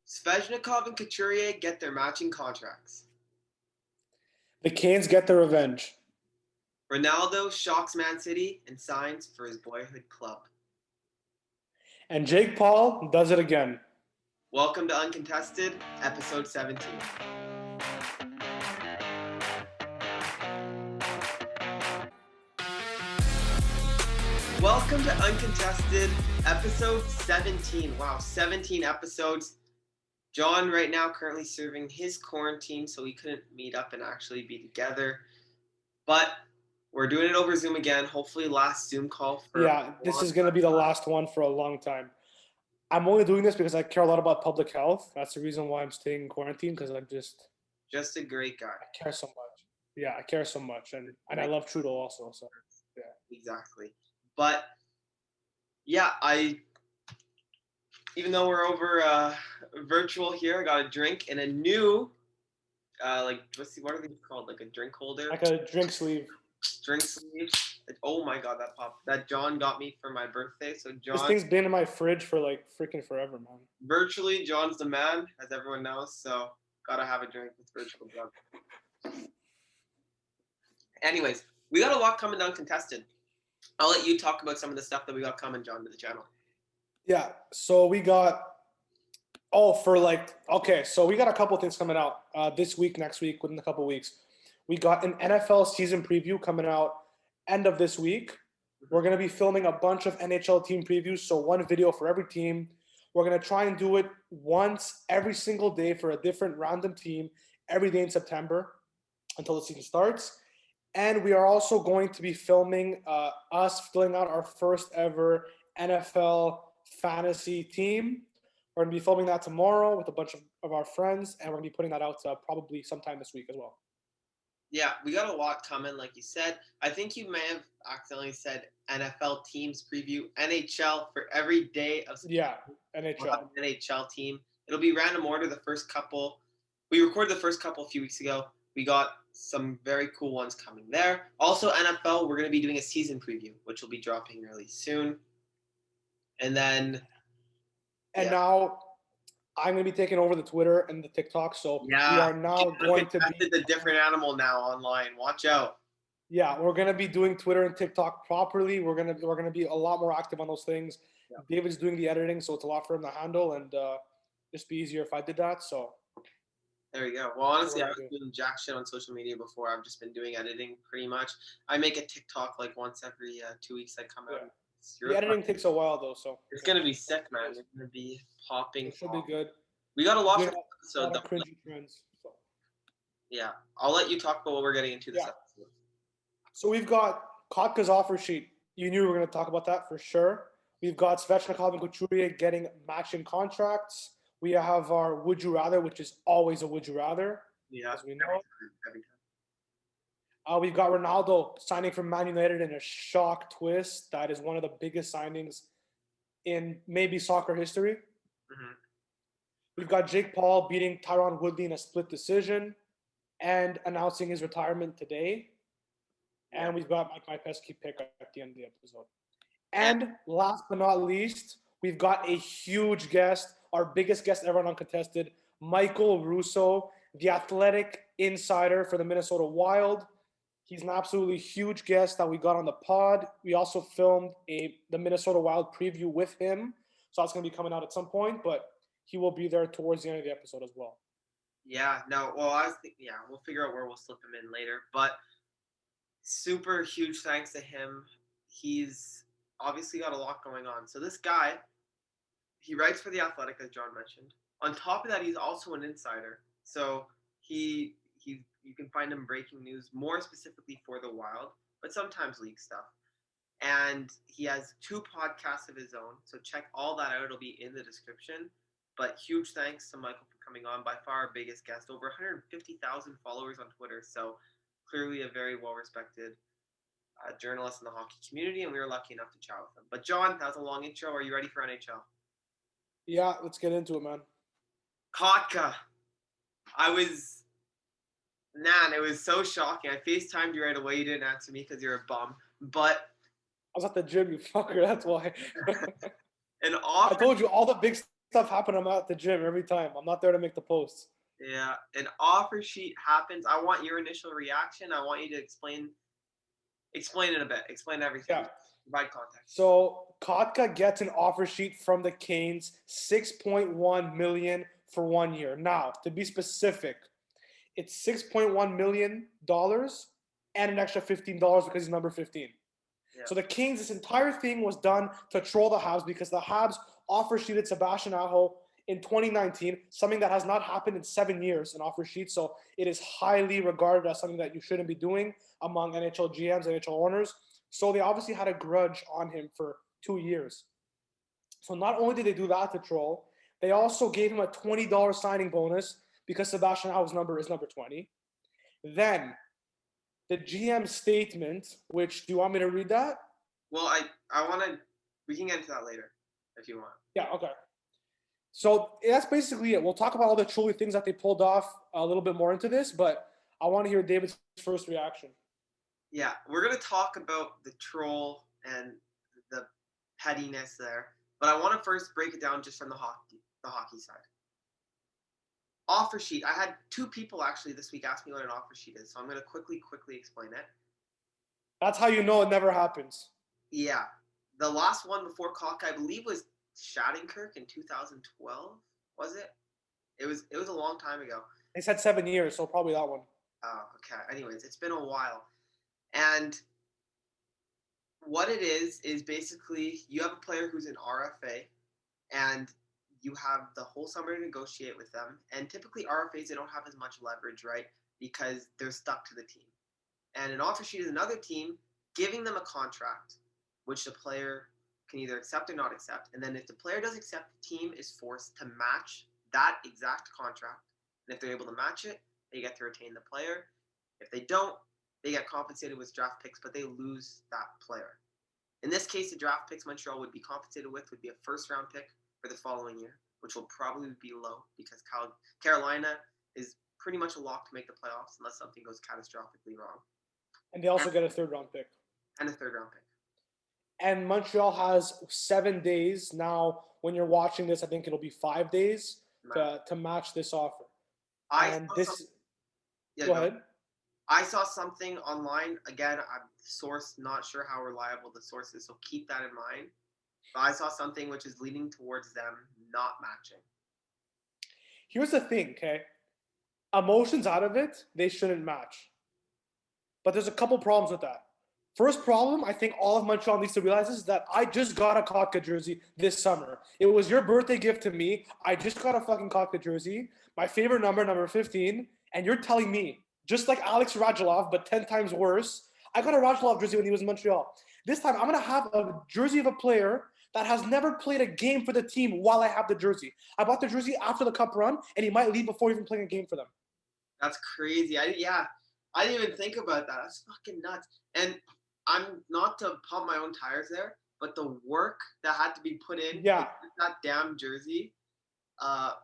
Svechnikov and Couturier get their matching contracts. The Canes get their revenge. Ronaldo shocks Man City and signs for his boyhood club. And Jake Paul does it again. Welcome to Uncontested, episode 17. Welcome to Uncontested, episode 17. Wow, 17 episodes. John right now currently serving his quarantine, so we couldn't meet up and actually be together. But we're doing it over Zoom again. Hopefully last Zoom call for... Yeah, this is going to be the last one for a long time. I'm only doing this because I care a lot about public health. That's the reason why I'm staying in quarantine, because I'm just a great guy. I care so much. Yeah, I care so much. And I love Trudeau also. So, yeah. Exactly. But, yeah, even though we're over virtual here, I got a drink and a new, what are these called? Like a drink holder? Like a drink sleeve. Drink sleeve. Oh my God, that popped. That John got me for my birthday. So John, this thing's been in my fridge for like freaking forever, man. Virtually, John's the man, as everyone knows. So gotta have a drink with virtual John. Anyways, we got a lot coming down contested. I'll let you talk about some of the stuff that we got coming, John, to the channel. Yeah. So we got. So we got a couple things coming out this week, next week, within a couple weeks. We got an NFL season preview coming out end of this week. We're going to be filming a bunch of NHL team previews, so one video for every team. We're going to try and do it once every single day for a different random team every day in September until the season starts. And we are also going to be filming us filling out our first ever NFL fantasy team. We're going to be filming that tomorrow with a bunch of our friends, and we're going to be putting that out probably sometime this week as well. Yeah, we got a lot coming, like you said. I think you may have accidentally said NFL teams preview, NHL for every day of yeah, NHL. We'll have an NHL team. It'll be random order. The first couple, we recorded the first couple a few weeks ago. We got some very cool ones coming there. Also, NFL, we're going to be doing a season preview, which will be dropping really soon. And then, now I'm going to be taking over the Twitter and the TikTok, so we are now going to be a different animal now online. Watch out. Yeah, we're going to be doing Twitter and TikTok properly. We're going to be a lot more active on those things. Yeah. David's doing the editing, so it's a lot for him to handle, and just be easier if I did that. So there you go. Well, honestly, I was doing jack shit on social media before. I've just been doing editing pretty much. I make a TikTok like once every 2 weeks. I come out. The editing takes a while though, so it's gonna be sick, man. It's gonna be popping. It should be good. We got a lot of cringy trends. So. Yeah, I'll let you talk about what we're getting into this episode. So we've got Kotka's offer sheet. You knew we were going to talk about that for sure. We've got Svechnikov and Couturier getting matching contracts. We have our Would You Rather, which is always a Would You Rather, as we know. Every time. We've got Ronaldo signing from Man United in a shock twist. That is one of the biggest signings in maybe soccer history. Mm-hmm. We've got Jake Paul beating Tyron Woodley in a split decision and announcing his retirement today. And we've got my Pesky pick at the end of the episode. And last but not least, we've got a huge guest, our biggest guest ever on Uncontested, Michael Russo, the athletic insider for the Minnesota Wild. He's an absolutely huge guest that we got on the pod. We also filmed the Minnesota Wild preview with him. So that's going to be coming out at some point, but he will be there towards the end of the episode as well. Yeah, no, well, I was thinking, we'll figure out where we'll slip him in later. But super huge thanks to him. He's obviously got a lot going on. So this guy, he writes for The Athletic, as John mentioned. On top of that, he's also an insider. So you can find him breaking news more specifically for the Wild, but sometimes league stuff. And he has 2 podcasts of his own. So check all that out. It'll be in the description. But huge thanks to Michael for coming on. By far our biggest guest. Over 150,000 followers on Twitter. So clearly a very well-respected journalist in the hockey community, and we were lucky enough to chat with him. But John, that was a long intro. Are you ready for NHL? Yeah, let's get into it, man. Kotka. It was so shocking. I FaceTimed you right away. You didn't answer me because you're a bum. But I was at the gym, you fucker. That's why. I told you all the big stuff happen. I'm at the gym every time. I'm not there to make the posts. Yeah, an offer sheet happens. I want your initial reaction. I want you to explain it a bit. Explain everything. Yeah. Provide context. So Kotka gets an offer sheet from the Canes, $6.1 million for 1 year. Now, to be specific, it's $6.1 million and an extra $15 because he's number 15. Yeah. So the Canes, this entire thing was done to troll the Habs because the Habs offer sheeted Sebastian Aho in 2019, something that has not happened in 7 years, an offer sheet. So it is highly regarded as something that you shouldn't be doing among NHL GMs, NHL owners. So they obviously had a grudge on him for 2 years. So not only did they do that to troll, they also gave him a $20 signing bonus because Sebastian Aho's number is number 20. Then the GM statement, which, do you want me to read that? Well, I want to, we can get into that later if you want. Yeah, okay. So that's basically it. We'll talk about all the trolly things that they pulled off a little bit more into this, but I want to hear David's first reaction. Yeah, we're going to talk about the troll and the pettiness there, but I want to first break it down just from the hockey side. Offer sheet. I had 2 people actually this week ask me what an offer sheet is, so I'm going to quickly explain it. That's how you know it never happens. Yeah. The last one before Kotka, I believe, was Shattenkirk in 2012, was it? It was a long time ago. They said 7 years, so probably that one. Oh, okay. Anyways, it's been a while. And what it is basically you have a player who's an RFA, and you have the whole summer to negotiate with them. And typically RFAs, they don't have as much leverage, right? Because they're stuck to the team. And an offer sheet is another team giving them a contract, which the player can either accept or not accept. And then if the player does accept, the team is forced to match that exact contract. And if they're able to match it, they get to retain the player. If they don't, they get compensated with draft picks, but they lose that player. In this case, the draft picks Montreal would be compensated with would be a first-round pick for the following year, which will probably be low because Carolina is pretty much a lock to make the playoffs unless something goes catastrophically wrong. And they also get a third-round pick. And a third-round pick. And Montreal has 7 days. Now, when you're watching this, I think it'll be 5 days to match this offer. Go ahead. I saw something online. Again, I'm source not sure how reliable the source is, so keep that in mind. But I saw something which is leaning towards them not matching. Here's the thing, okay? Emotions out of it, they shouldn't match. But there's a couple problems with that. First problem, I think all of Montreal needs to realize is that I just got a Kotka jersey this summer. It was your birthday gift to me. I just got a fucking Kotka jersey, my favorite number 15, and you're telling me, just like Alex Radulov, but 10 times worse, I got a Radulov jersey when he was in Montreal. This time, I'm going to have a jersey of a player that has never played a game for the team while I have the jersey. I bought the jersey after the cup run, and he might leave before even playing a game for them. That's crazy. I didn't even think about that. That's fucking nuts. And I'm not to pump my own tires there, but the work that had to be put in to get that damn jersey,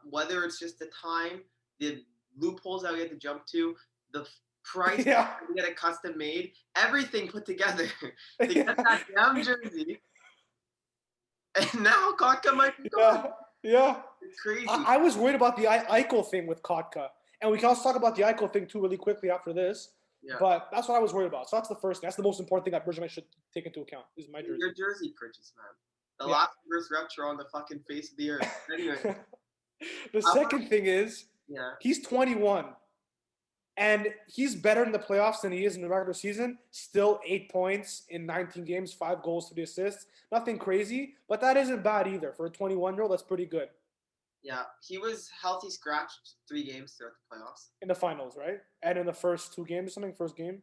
whether it's just the time, the loopholes that we had to jump to, the price to get it custom made, everything put together to get that damn jersey. And now Kotka might be gone. Yeah. It's crazy. I was worried about the Eichel thing with Kotka. And we can also talk about the Eichel thing too really quickly after this. Yeah. But that's what I was worried about. So that's the first thing. That's the most important thing that Bergevin should take into account is my jersey. Your jersey purchase, man. The last reverse retro on the fucking face of the earth. Anyway. The second thing is he's 21. And he's better in the playoffs than he is in the regular season. Still 8 points in 19 games, 5 goals, 3 assists. Nothing crazy, but that isn't bad either. For a 21-year-old, that's pretty good. Yeah, he was healthy scratched 3 games throughout the playoffs. In the finals, right? And in the first 2 games or something? First game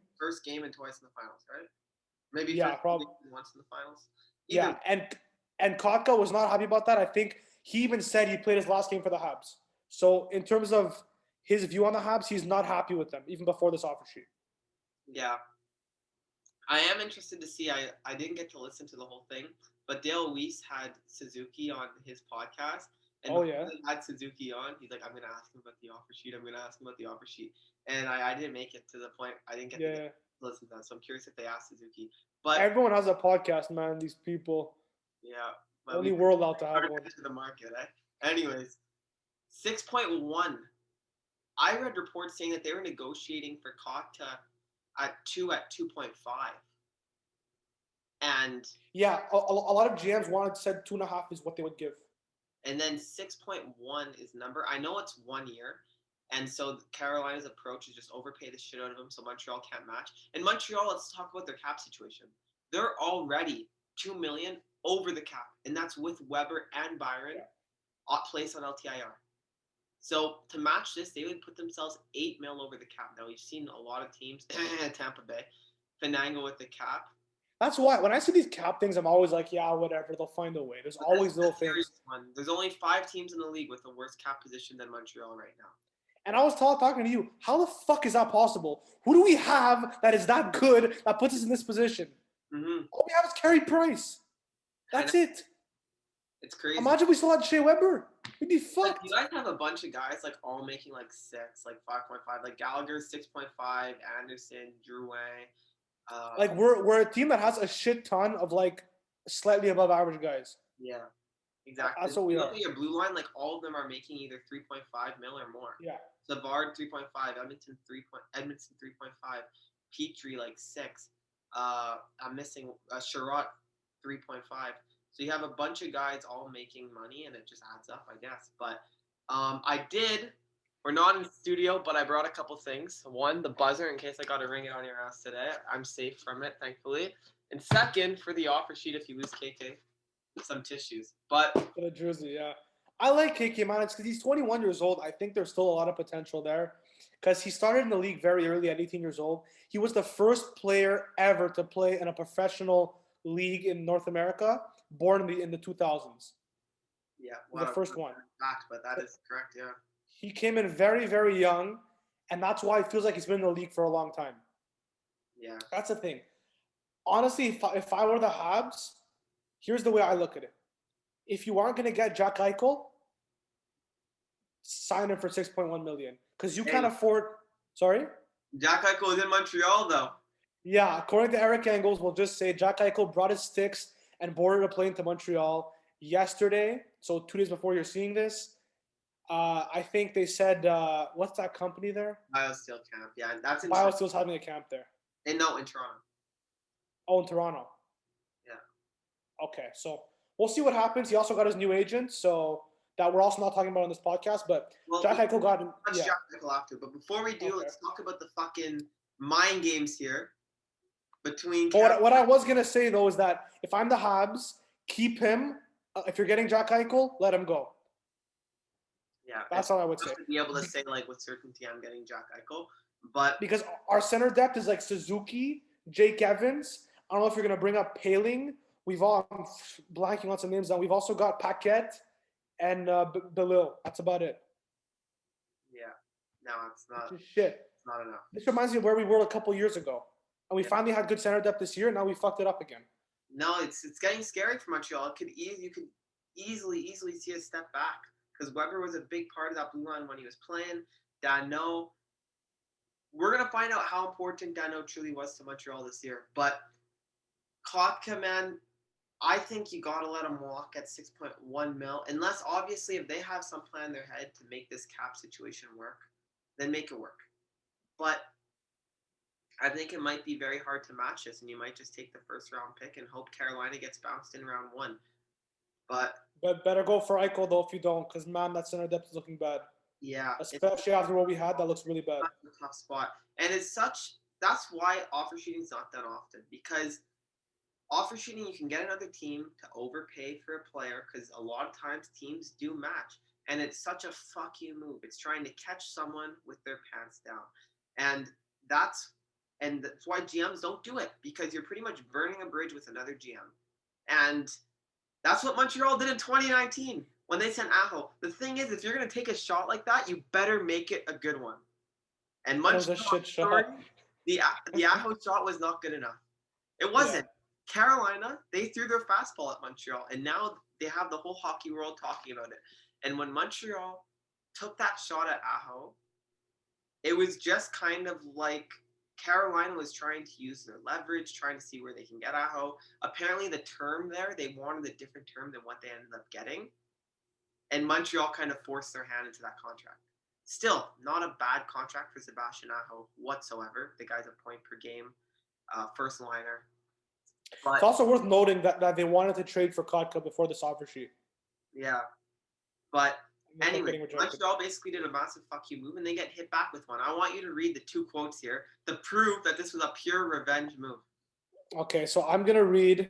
and twice in the finals, right? Maybe probably once in the finals. And Kotka was not happy about that. I think he even said he played his last game for the Habs. So in terms of his view on the Habs, he's not happy with them, even before this offer sheet. Yeah. I am interested to see. I didn't get to listen to the whole thing, but Dale Weiss had Suzuki on his podcast. And he had Suzuki on. He's like, I'm going to ask him about the offer sheet. And I didn't make it to the point. I didn't get to listen to that. So I'm curious if they asked Suzuki. But everyone has a podcast, man, these people. Yeah. Only we're allowed to have one. To the market, eh? Anyways, 6.1. I read reports saying that they were negotiating for Kotka at 2.5. And Yeah, a lot of GMs said 2.5 is what they would give. And then 6.1 is number. I know it's 1 year. And so Carolina's approach is just overpay the shit out of them so Montreal can't match. And Montreal, let's talk about their cap situation. They're already $2 million over the cap. And that's with Weber and Byron placed on LTIR. So to match this, they would put themselves $8 million over the cap. Now we've seen a lot of teams, Tampa Bay, finagle with the cap. That's why when I see these cap things, I'm always like, yeah, whatever. They'll find a way. There's always little things. There's only 5 teams in the league with a worse cap position than Montreal right now. And I was talking to you. How the fuck is that possible? Who do we have that is that good that puts us in this position? Mm-hmm. All we have is Carey Price. That's it. It's crazy. Imagine we still had Shea Weber. We'd be fucked. You guys have a bunch of guys like all making like 6, like 5.5, like Gallagher's 6.5, Anderson, Drouin. Like we're a team that has a shit ton of like slightly above average guys. Yeah, exactly. That's what we are. Look at your blue line, like all of them are making either 3.5 mil or more. Yeah. Savard 3.5, Edmonton 3.5, Petrie like 6. I'm missing Sherratt 3.5. So you have a bunch of guys all making money, and it just adds up, I guess. But we're not in the studio, but I brought a couple things. One, the buzzer, in case I got to ring it on your ass today. I'm safe from it, thankfully. And second, for the offer sheet, if you lose KK, some tissues. But for the jersey, yeah. I like KK, man. It's because he's 21 years old. I think there's still a lot of potential there. Because he started in the league very early at 18 years old. He was the first player ever to play in a professional league in North America, born in the 2000s. Yeah, the first one. Fact, but that is correct, yeah. He came in very, very young, and that's why it feels like he's been in the league for a long time. Yeah. That's the thing. Honestly, if I were the Habs, here's the way I look at it. If you aren't going to get Jack Eichel, sign him for $6.1 million. Because you can't afford... Sorry? Jack Eichel is in Montreal, though. Yeah, according to Eric Engels, we'll just say Jack Eichel brought his sticks and boarded a plane to Montreal yesterday. So 2 days before you're seeing this. I think they said, what's that company there? BioSteel camp. Yeah, that's in BioSteel's having a camp there. In Toronto. Oh, in Toronto. Yeah. Okay, so we'll see what happens. He also got his new agent, so that we're also not talking about on this podcast. But Jack Eichel got him. Yeah. Jack Eichel after. But before we do, let's talk about the fucking mind games here between. What I was gonna say though is that if I'm the Habs, keep him. If you're getting Jack Eichel, let him go. Yeah, that's all I would say. To be able to say like with certainty, I'm getting Jack Eichel, but because our center depth is like Suzuki, Jake Evans. I don't know if you're gonna bring up Paling. I'm blanking on some names now. We've also got Paquette and Belil. That's about it. Yeah, no, it's not. Shit. It's not enough. This reminds me of where we were a couple years ago, and we finally had good center depth this year. Now we fucked it up again. No, it's getting scary for Montreal. You could easily see a step back. Because Weber was a big part of that blue line when he was playing. Danault. We're going to find out how important Danault truly was to Montreal this year. But Kotka, man, I think you got to let him walk at 6.1 mil. Unless, obviously, if they have some plan in their head to make this cap situation work, then make it work. But I think it might be very hard to match this, and you might just take the first-round pick and hope Carolina gets bounced in round 1. But better go for Eichel, though, if you don't, because, man, that center depth is looking bad. Yeah. Especially after what we had, that looks really bad. That's a tough spot. And that's why offer shooting is not done often. Because offer shooting, you can get another team to overpay for a player, because a lot of times teams do match. And it's such a fuck you move. It's trying to catch someone with their pants down. And that's why GMs don't do it, because you're pretty much burning a bridge with another GM. And that's what Montreal did in 2019 when they sent Aho. The thing is, if you're going to take a shot like that, you better make it a good one. And Montreal, the Aho shot was not good enough. It wasn't. Yeah. Carolina, they threw their fastball at Montreal, and now they have the whole hockey world talking about it. And when Montreal took that shot at Aho, it was just kind of like Carolina was trying to use their leverage, trying to see where they can get Aho. Apparently, the term there, they wanted a different term than what they ended up getting. And Montreal kind of forced their hand into that contract. Still, not a bad contract for Sebastian Aho whatsoever. The guy's a point per game, first liner. But, it's also worth noting that they wanted to trade for Kotka before this offer sheet. Yeah. But anyway, Montreal basically did a massive fuck you move, and they get hit back with one. I want you to read the 2 quotes here to prove that this was a pure revenge move. Okay, so I'm going to read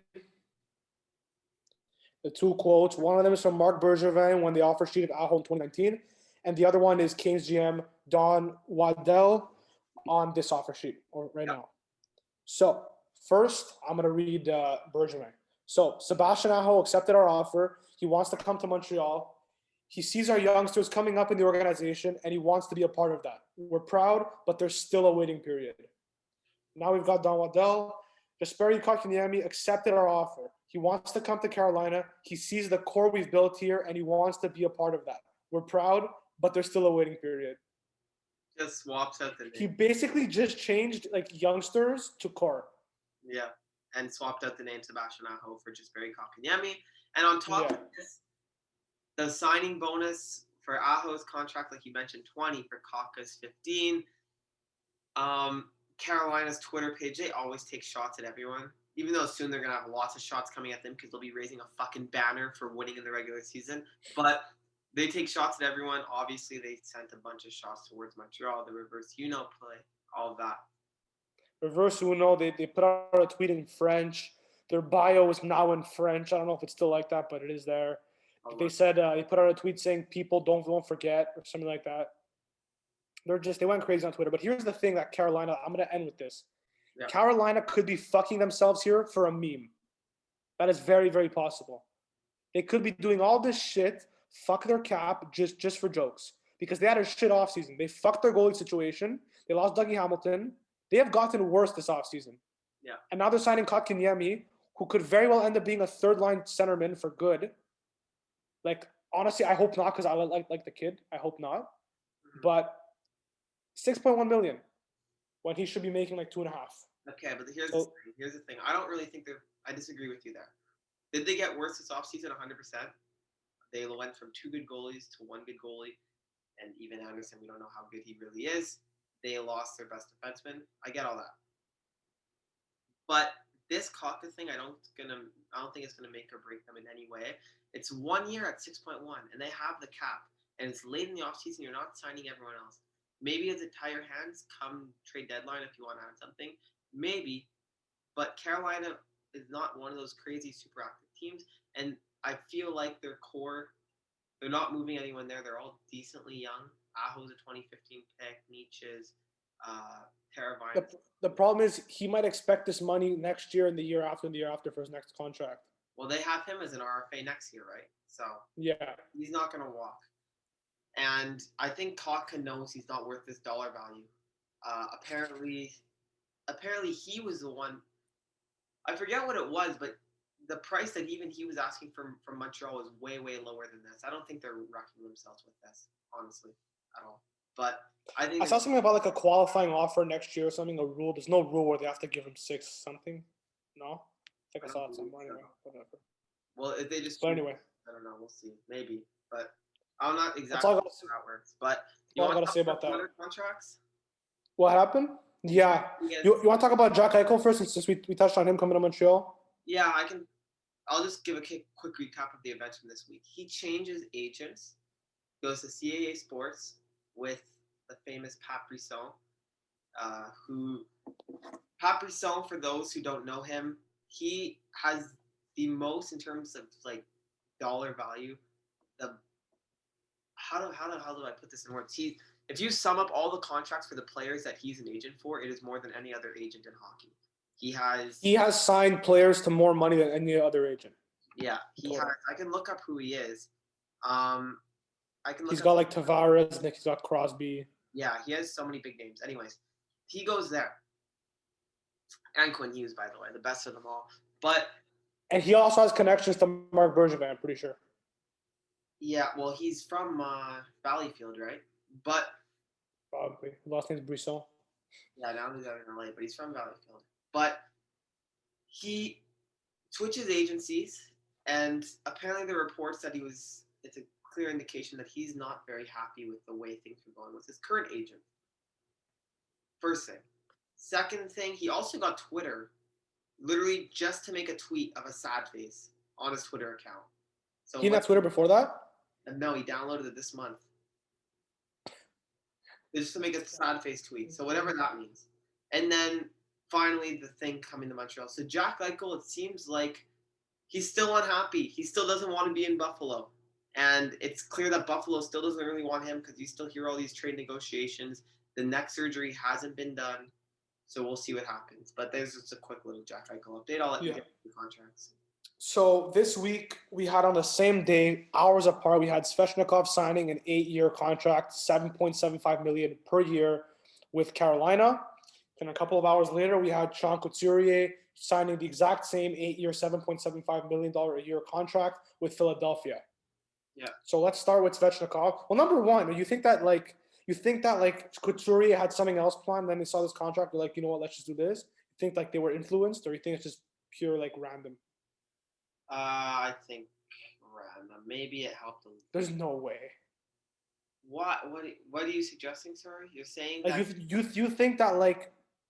the 2 quotes. One of them is from Marc Bergevin when the offer sheet of Aho in 2019, and the other one is Canes GM Don Waddell on this offer sheet right now. So first, I'm going to read Bergevin. So Sebastian Aho accepted our offer. He wants to come to Montreal. He sees our youngsters coming up in the organization, and he wants to be a part of that. We're proud, but there's still a waiting period. Now we've got Don Waddell. Jesperi Kotkaniemi accepted our offer. He wants to come to Carolina. He sees the core we've built here, and he wants to be a part of that. We're proud, but there's still a waiting period. Just swaps out the name. He basically just changed youngsters to core. Yeah, and swapped out the name Sebastian Aho for Jesperi Kotkaniemi. And on top of this, the signing bonus for Aho's contract, like you mentioned, 20, for Kaka's 15. Carolina's Twitter page, they always take shots at everyone. Even though soon they're going to have lots of shots coming at them because they'll be raising a fucking banner for winning in the regular season. But they take shots at everyone. Obviously, they sent a bunch of shots towards Montreal, the reverse Uno play, all of that. Reverse Uno, they put out a tweet in French. Their bio is now in French. I don't know if it's still like that, but it is there. They said they put out a tweet saying people don't forget or something like that. They went crazy on Twitter. But here's the thing that Carolina, I'm going to end with this. Yeah. Carolina could be fucking themselves here for a meme. That is very, very possible. They could be doing all this shit, fuck their cap, just for jokes. Because they had a shit offseason. They fucked their goalie situation. They lost Dougie Hamilton. They have gotten worse this offseason. Yeah. And now they're signing Kotkaniemi, who could very well end up being a third-line centerman for good. Honestly, I hope not because I like the kid. I hope not. Mm-hmm. But $6.1 million when he should be making $2.5. Okay, but here's the thing. I don't really think I disagree with you there. Did they get worse this offseason? 100%. They went from 2 good goalies to 1 good goalie. And even Anderson, we don't know how good he really is. They lost their best defenseman. I get all that. But this Kaka thing, I don't think it's gonna make or break them in any way. It's 1 year at 6.1, and they have the cap, and it's late in the offseason. You're not signing everyone else. Maybe it's a tie your hands come trade deadline if you want to add something. Maybe, but Carolina is not one of those crazy super active teams, and I feel like their core, they're not moving anyone there. They're all decently young. Aho's a 2015 pick. Nietzsche's, Teravainen. The problem is he might expect this money next year and the year after for his next contract. Well, they have him as an RFA next year, right? So yeah, he's not going to walk. And I think Kaka knows he's not worth this dollar value. Apparently he was the one. I forget what it was, but the price that even he was asking from Montreal was way, way lower than this. I don't think they're wrecking themselves with this, honestly, at all. But I saw something about a qualifying offer next year or something, a rule. There's no rule where they have to give him 6 something. No? I think I saw it somewhere. Anyway, whatever. Well, if they just... But anyway. I don't know. We'll see. Maybe. But I'm not exactly sure how that works. But you want to say about that? Contracts? What happened? Yeah. You want to talk about Jack Eichel first, since we touched on him coming to Montreal? Yeah, I can. I'll just give a quick recap of the events from this week. He changes agents, goes to CAA Sports with the famous Pat Brisson, Pat Brisson, for those who don't know him, he has the most in terms of dollar value. How do I put this in words? If you sum up all the contracts for the players that he's an agent for, it is more than any other agent in hockey. He has signed players to more money than any other agent. Yeah, he has. I can look up who he is. He's got Tavares, and he's got Crosby. Yeah, he has so many big names. Anyways, he goes there. And Quinn Hughes, by the way, the best of them all. And he also has connections to Marc Bergevin, I'm pretty sure. Yeah, well, he's from Valleyfield, right? But probably. Last name's Brisson. Yeah, now he's out in LA, but he's from Valleyfield. But he switches agencies, and apparently the reports that it's a clear indication that he's not very happy with the way things are going with his current agent. First thing. Second thing, he also got Twitter literally just to make a tweet of a sad face on his Twitter account. So he had Twitter before that? No, he downloaded it this month. Just to make a sad face tweet. So whatever that means. And then finally the thing coming to Montreal. So Jack Eichel, it seems like he's still unhappy. He still doesn't want to be in Buffalo. And it's clear that Buffalo still doesn't really want him because you still hear all these trade negotiations. The neck surgery hasn't been done. So we'll see what happens. But there's just a quick little Jack Eichel update. I'll let you get the contracts. So this week we had on the same day, hours apart, we had Svechnikov signing an 8-year contract, $7.75 million per year with Carolina. Then a couple of hours later, we had Sean Couturier signing the exact same 8-year, $7.75 million a year contract with Philadelphia. Yeah. So let's start with Svechnikov. Well, number one, you think that Couturier had something else planned, then they saw this contract, they're like, you know what, let's just do this? You think like they were influenced, or you think it's just pure like random? I think random. Maybe it helped them. There's no way. What are you suggesting, sir? You're saying like that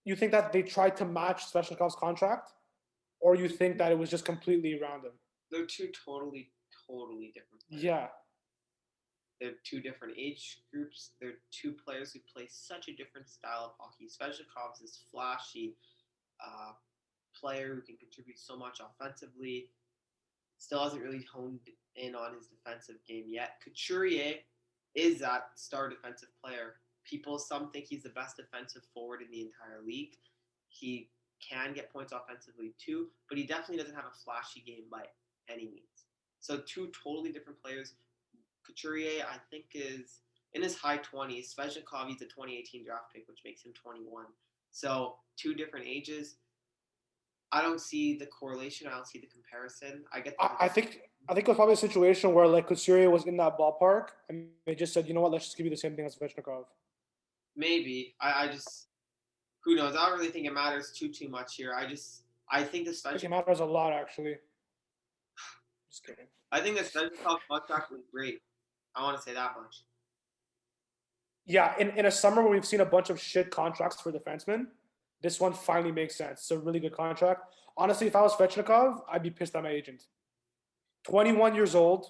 you think that they tried to match Svechnikov's contract, or you think that it was just completely random? they're two totally different players. Yeah. They're two different age groups. They're two players who play such a different style of hockey. Svechnikov is flashy player who can contribute so much offensively. Still hasn't really honed in on his defensive game yet. Couturier is that star defensive player. Some think he's the best defensive forward in the entire league. He can get points offensively too, but he definitely doesn't have a flashy game by any means. So two totally different players. Couturier, I think, is in his high 20s. Svechnikov, he's a 2018 draft pick, which makes him 21. So two different ages. I don't see the correlation. I don't see the comparison. I think it was probably a situation where like Couturier was in that ballpark, and they just said, you know what, let's just give you the same thing as Svechnikov. Maybe. I just, who knows? I don't really think it matters too much here. I think the Svechnikov. I think it matters a lot, actually. Just kidding. I think the Svechnikov contract was great. I want to say that much. Yeah, in a summer where we've seen a bunch of shit contracts for defensemen, this one finally makes sense. It's a really good contract. Honestly, if I was Svechnikov, I'd be pissed at my agent. 21 years old,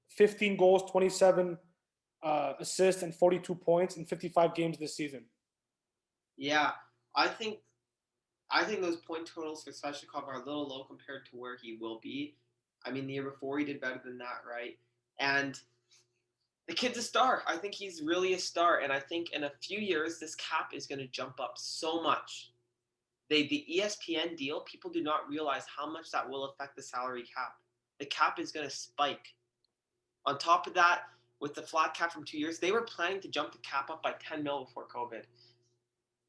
15 goals, 27 assists, and 42 points in 55 games this season. Yeah, I think those point totals for Svechnikov are a little low compared to where he will be. I mean, the year before he did better than that, right? And the kid's a star. I think he's really a star. And I think in a few years, this cap is going to jump up so much. The ESPN deal, people do not realize how much that will affect the salary cap. The cap is going to spike. On top of that, with the flat cap from 2 years, they were planning to jump the cap up by 10 mil before COVID.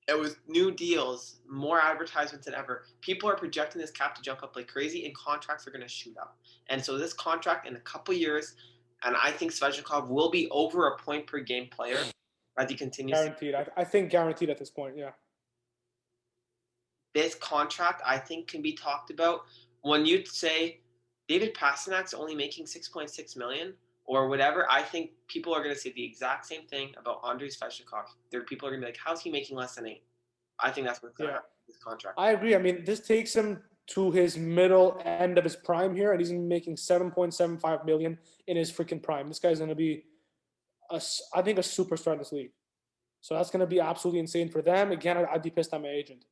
It was new deals, more advertisements than ever. People are projecting this cap to jump up like crazy, and contracts are going to shoot up. And so this contract in a couple years, and I think Svechnikov will be over a point per game player as he continues. Guaranteed. I think guaranteed at this point, yeah. This contract, I think, can be talked about when you say David Pasternak's only making $6.6 million or whatever. I think people are going to say the exact same thing about Andrei Svechnikov. People are going to be like, how's he making less than $8? I think that's what's going to happen with this contract. I agree. I mean, this takes him to his middle end of his prime here, and he's making $7.75 million in his freaking prime. This guy's going to be, I think, a superstar in this league. So that's going to be absolutely insane for them. Again, I'd be pissed at my agent.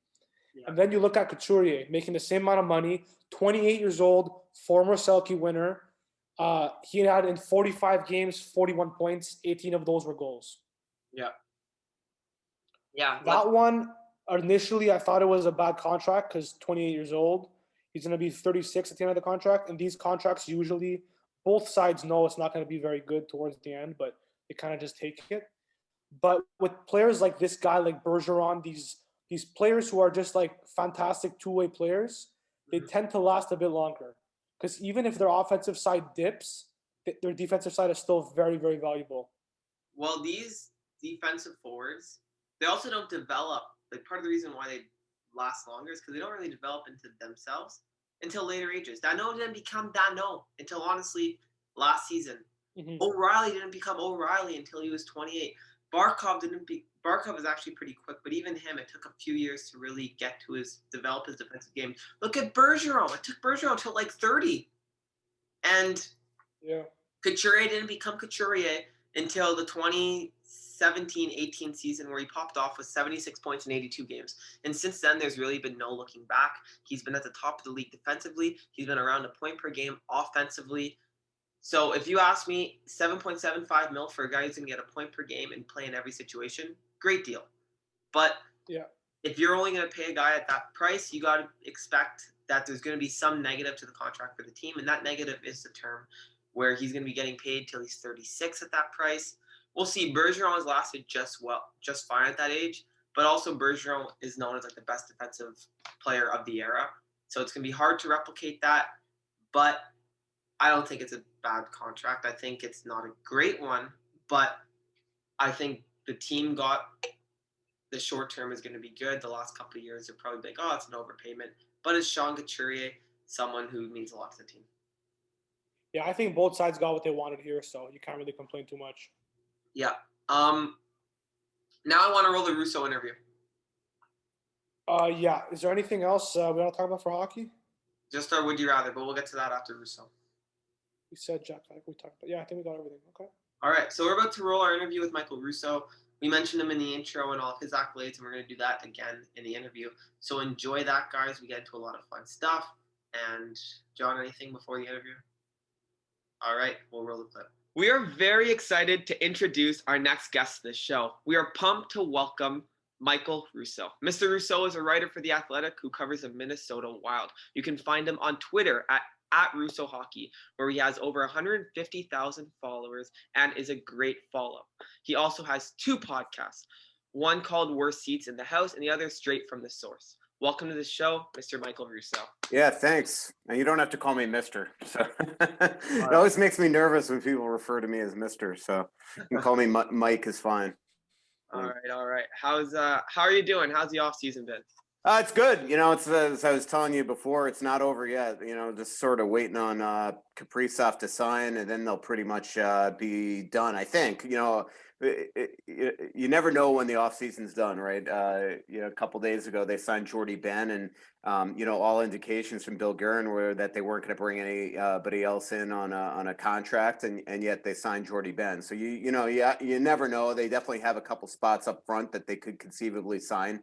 Yeah. And then you look at Couturier, making the same amount of money, 28 years old, former Selke winner. He had in 45 games, 41 points, 18 of those were goals. Yeah. Yeah. That one, initially, I thought it was a bad contract because 28 years old. He's going to be 36 at the end of the contract. And these contracts usually, both sides know it's not going to be very good towards the end, but they kind of just take it. But with players like this guy, like Bergeron, these players who are just like fantastic two-way players, they tend to last a bit longer. Because even if their offensive side dips, their defensive side is still very, very valuable. Well, these defensive forwards, they also don't develop. Like, part of the reason why they last longer is because they don't really develop into themselves until later ages. Dano didn't become Dano until, honestly, last season. Mhm. O'Reilly didn't become O'Reilly until he was 28. Barkov is actually pretty quick, but even him, it took a few years to really develop his defensive game. Look at Bergeron. It took Bergeron until like 30. And Yeah. Couturier didn't become Couturier until the 2017-18 season, where he popped off with 76 points in 82 games. And since then, there's really been no looking back. He's been at the top of the league defensively. He's been around a point per game offensively. So if you ask me, 7.75 mil for a guy who's going to get a point per game and play in every situation, great deal. But Yeah. if you're only going to pay a guy at that price, you got to expect that there's going to be some negative to the contract for the team, and that negative is the term, where he's going to be getting paid till he's 36 at that price. We'll see. Bergeron has lasted just fine at that age, but also Bergeron is known as like the best defensive player of the era, so it's going to be hard to replicate that. But I don't think it's a bad contract. I think it's not a great one, but I think the team got the short term is going to be good. The last couple of years are probably like, oh, it's an overpayment. But it's Sean Couturier, someone who means a lot to the team. Yeah, I think both sides got what they wanted here, so you can't really complain too much. Yeah. Now I want to roll the Russo interview. Yeah. Is there anything else we want to talk about for hockey? Just our would you rather, but we'll get to that after Russo. We said Jack. We talked about. Yeah, I think we got everything. Okay. All right, so we're about to roll our interview with Michael Russo. We mentioned him in the intro and all of his accolades, and we're going to do that again in the interview. So enjoy that, guys. We get into a lot of fun stuff. And John, anything before the interview? All right, we'll roll the clip. We are very excited to introduce our next guest to the show. We are pumped to welcome Michael Russo. Mr. Russo is a writer for The Athletic who covers the Minnesota Wild. You can find him on Twitter at Russo Hockey, where he has over 150,000 followers and is a great follow. He also has 2 podcasts, one called Worst Seats in the House and the other Straight from the Source. Welcome to the show, Mr. Michael Russo. Yeah, thanks. And you don't have to call me Mister. So it always makes me nervous when people refer to me as Mister. So you can call me Mike is fine. All right. How are you doing? How's the off season been? It's good. You know, it's as I was telling you before, it's not over yet. You know, just sort of waiting on Kaprizov to sign, and then they'll pretty much be done. I think. You know, you never know when the off season's done, right? You know, a couple days ago they signed Jordy Ben, and you know, all indications from Bill Guerin were that they weren't going to bring anybody else in on a contract, and yet they signed Jordy Ben. So you never know. They definitely have a couple spots up front that they could conceivably sign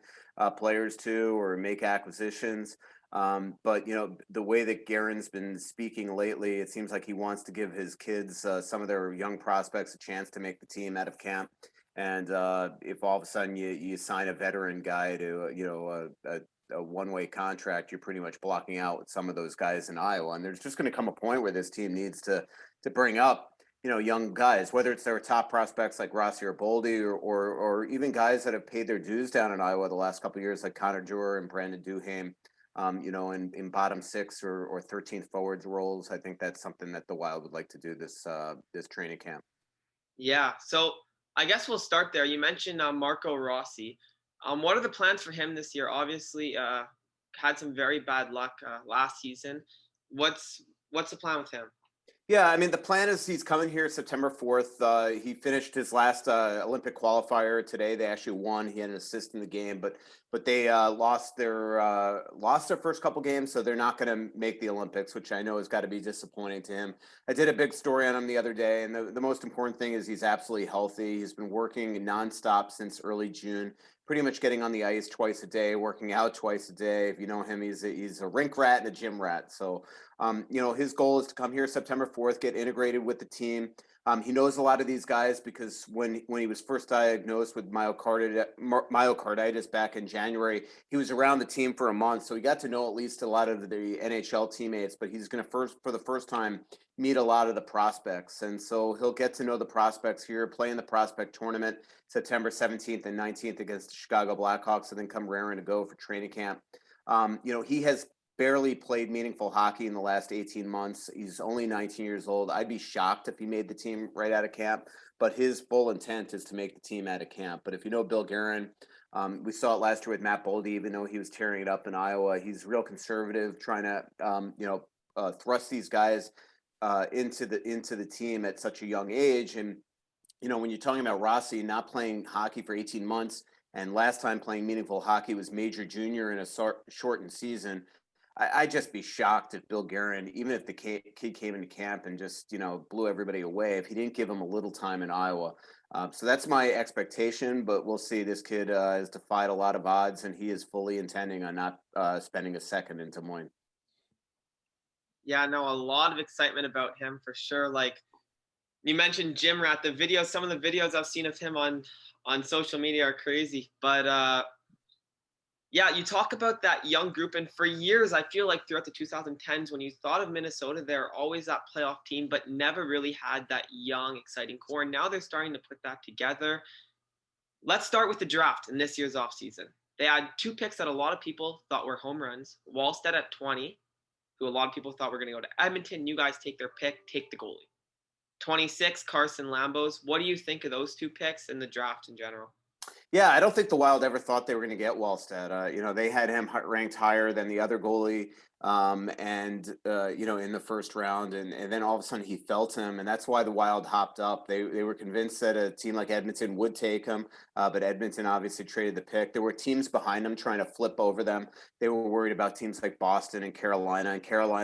players to or make acquisitions. But, you know, the way that Guerin's been speaking lately, it seems like he wants to give his kids, some of their young prospects, a chance to make the team out of camp. And if all of a sudden you sign a veteran guy to, you know, a one-way contract, you're pretty much blocking out some of those guys in Iowa. And there's just going to come a point where this team needs to bring up, you know, young guys, whether it's their top prospects like Rossi or Boldy, or even guys that have paid their dues down in Iowa the last couple of years, like Connor Dewar and Brandon Duhaime, you know, in bottom 6 or 13th forwards roles. I think that's something that the Wild would like to do this training camp. Yeah, so I guess we'll start there. You mentioned Marco Rossi. What are the plans for him this year? Obviously, had some very bad luck last season. What's the plan with him? Yeah, I mean, the plan is he's coming here September 4th. He finished his last Olympic qualifier today. They actually won. He had an assist in the game, but they lost their first couple games, so they're not going to make the Olympics, which I know has got to be disappointing to him. I did a big story on him the other day, and the most important thing is he's absolutely healthy. He's been working nonstop since early June, pretty much getting on the ice twice a day, working out twice a day. If you know him, he's a rink rat and a gym rat. So, you know, his goal is to come here September 4th, get integrated with the team. He knows a lot of these guys because when he was first diagnosed with myocarditis back in January, he was around the team for a month. So he got to know at least a lot of the NHL teammates, but he's going to for the first time meet a lot of the prospects. And so he'll get to know the prospects here, play in the prospect tournament September 17th and 19th against the Chicago Blackhawks, and then come raring to go for training camp. You know, he has barely played meaningful hockey in the last 18 months. He's only 19 years old. I'd be shocked if he made the team right out of camp, but his full intent is to make the team out of camp. But if you know Bill Guerin, we saw it last year with Matt Boldy, even though he was tearing it up in Iowa. He's real conservative, trying to, you know, thrust these guys into the team at such a young age. And when you're talking about Rossi not playing hockey for 18 months, and last time playing meaningful hockey was major junior in a shortened season, I'd just be shocked if Bill Guerin, even if the kid came into camp and just, blew everybody away, if he didn't give him a little time in Iowa. So that's my expectation, but we'll see. This kid has defied a lot of odds, and he is fully intending on not spending a second in Des Moines. Yeah, no, a lot of excitement about him for sure. Like you mentioned Gym Rat, some of the videos I've seen of him on social media are crazy. But yeah, you talk about that young group, and for years, I feel like throughout the 2010s, when you thought of Minnesota, they're always that playoff team, but never really had that young, exciting core. And now they're starting to put that together. Let's start with the draft in this year's offseason. They had 2 picks that a lot of people thought were home runs. Wallstedt at 20, who a lot of people thought were going to go to Edmonton. You guys take their pick, take the goalie. 26, Carson Lambos. What do you think of those 2 picks in the draft in general? Yeah, I don't think the Wild ever thought they were going to get Wallstedt. They had him ranked higher than the other goalie, in the first round, and then all of a sudden he felt him, and that's why the Wild hopped up. They were convinced that a team like Edmonton would take him, but Edmonton obviously traded the pick. There were teams behind them trying to flip over them. They were worried about teams like Boston and Carolina,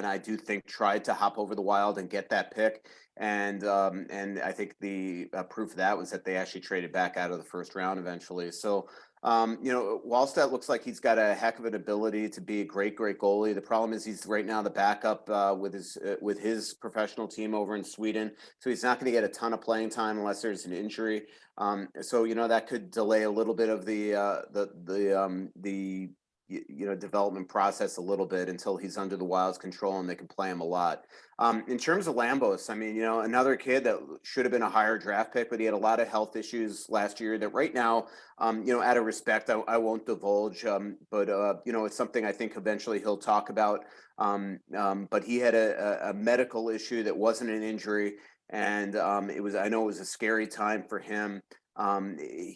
I do think tried to hop over the Wild and get that pick. And I think the proof of that was that they actually traded back out of the first round eventually. So, Wallstedt looks like he's got a heck of an ability to be a great goalie. The problem is he's right now the backup with his professional team over in Sweden. So he's not going to get a ton of playing time unless there's an injury. So that could delay a little bit of the development process a little bit until he's under the Wild's control and they can play him a lot. In terms of Lambos, another kid that should have been a higher draft pick, but he had a lot of health issues last year that right now, out of respect, I won't divulge, but it's something I think eventually he'll talk about. But he had a medical issue that wasn't an injury. And I know it was a scary time for him.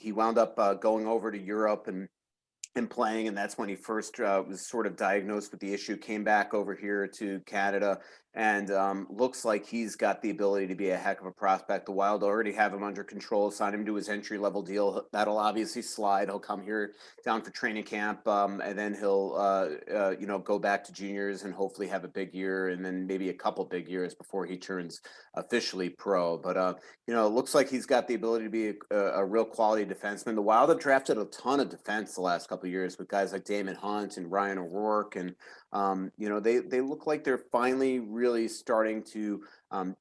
He wound up going over to Europe and playing, and that's when he first was sort of diagnosed with the issue, came back over here to Canada, and looks like he's got the ability to be a heck of a prospect. The Wild already have him under control, signed him to his entry-level deal. That'll obviously slide. He'll come here down for training camp, and then he'll go back to juniors and hopefully have a big year, and then maybe a couple big years before he turns officially pro. But it looks like he's got the ability to be a real quality defenseman. The Wild have drafted a ton of defense the last couple of years with guys like Damon Hunt and Ryan O'Rourke, and they look like they're finally really starting to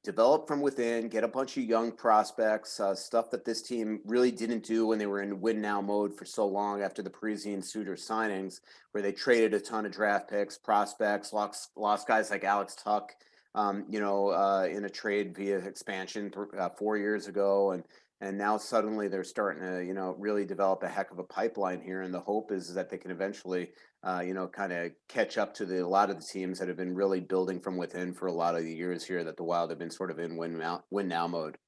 develop from within, get a bunch of young prospects, stuff that this team really didn't do when they were in win now mode for so long after the Parisi and Suter signings, where they traded a ton of draft picks, prospects, lost guys like Alex Tuck, in a trade via expansion 4 years ago, and now suddenly they're starting to really develop a heck of a pipeline here, and the hope is that they can eventually kind of catch up to a lot of the teams that have been really building from within for a lot of the years here that the Wild have been sort of in win now mode.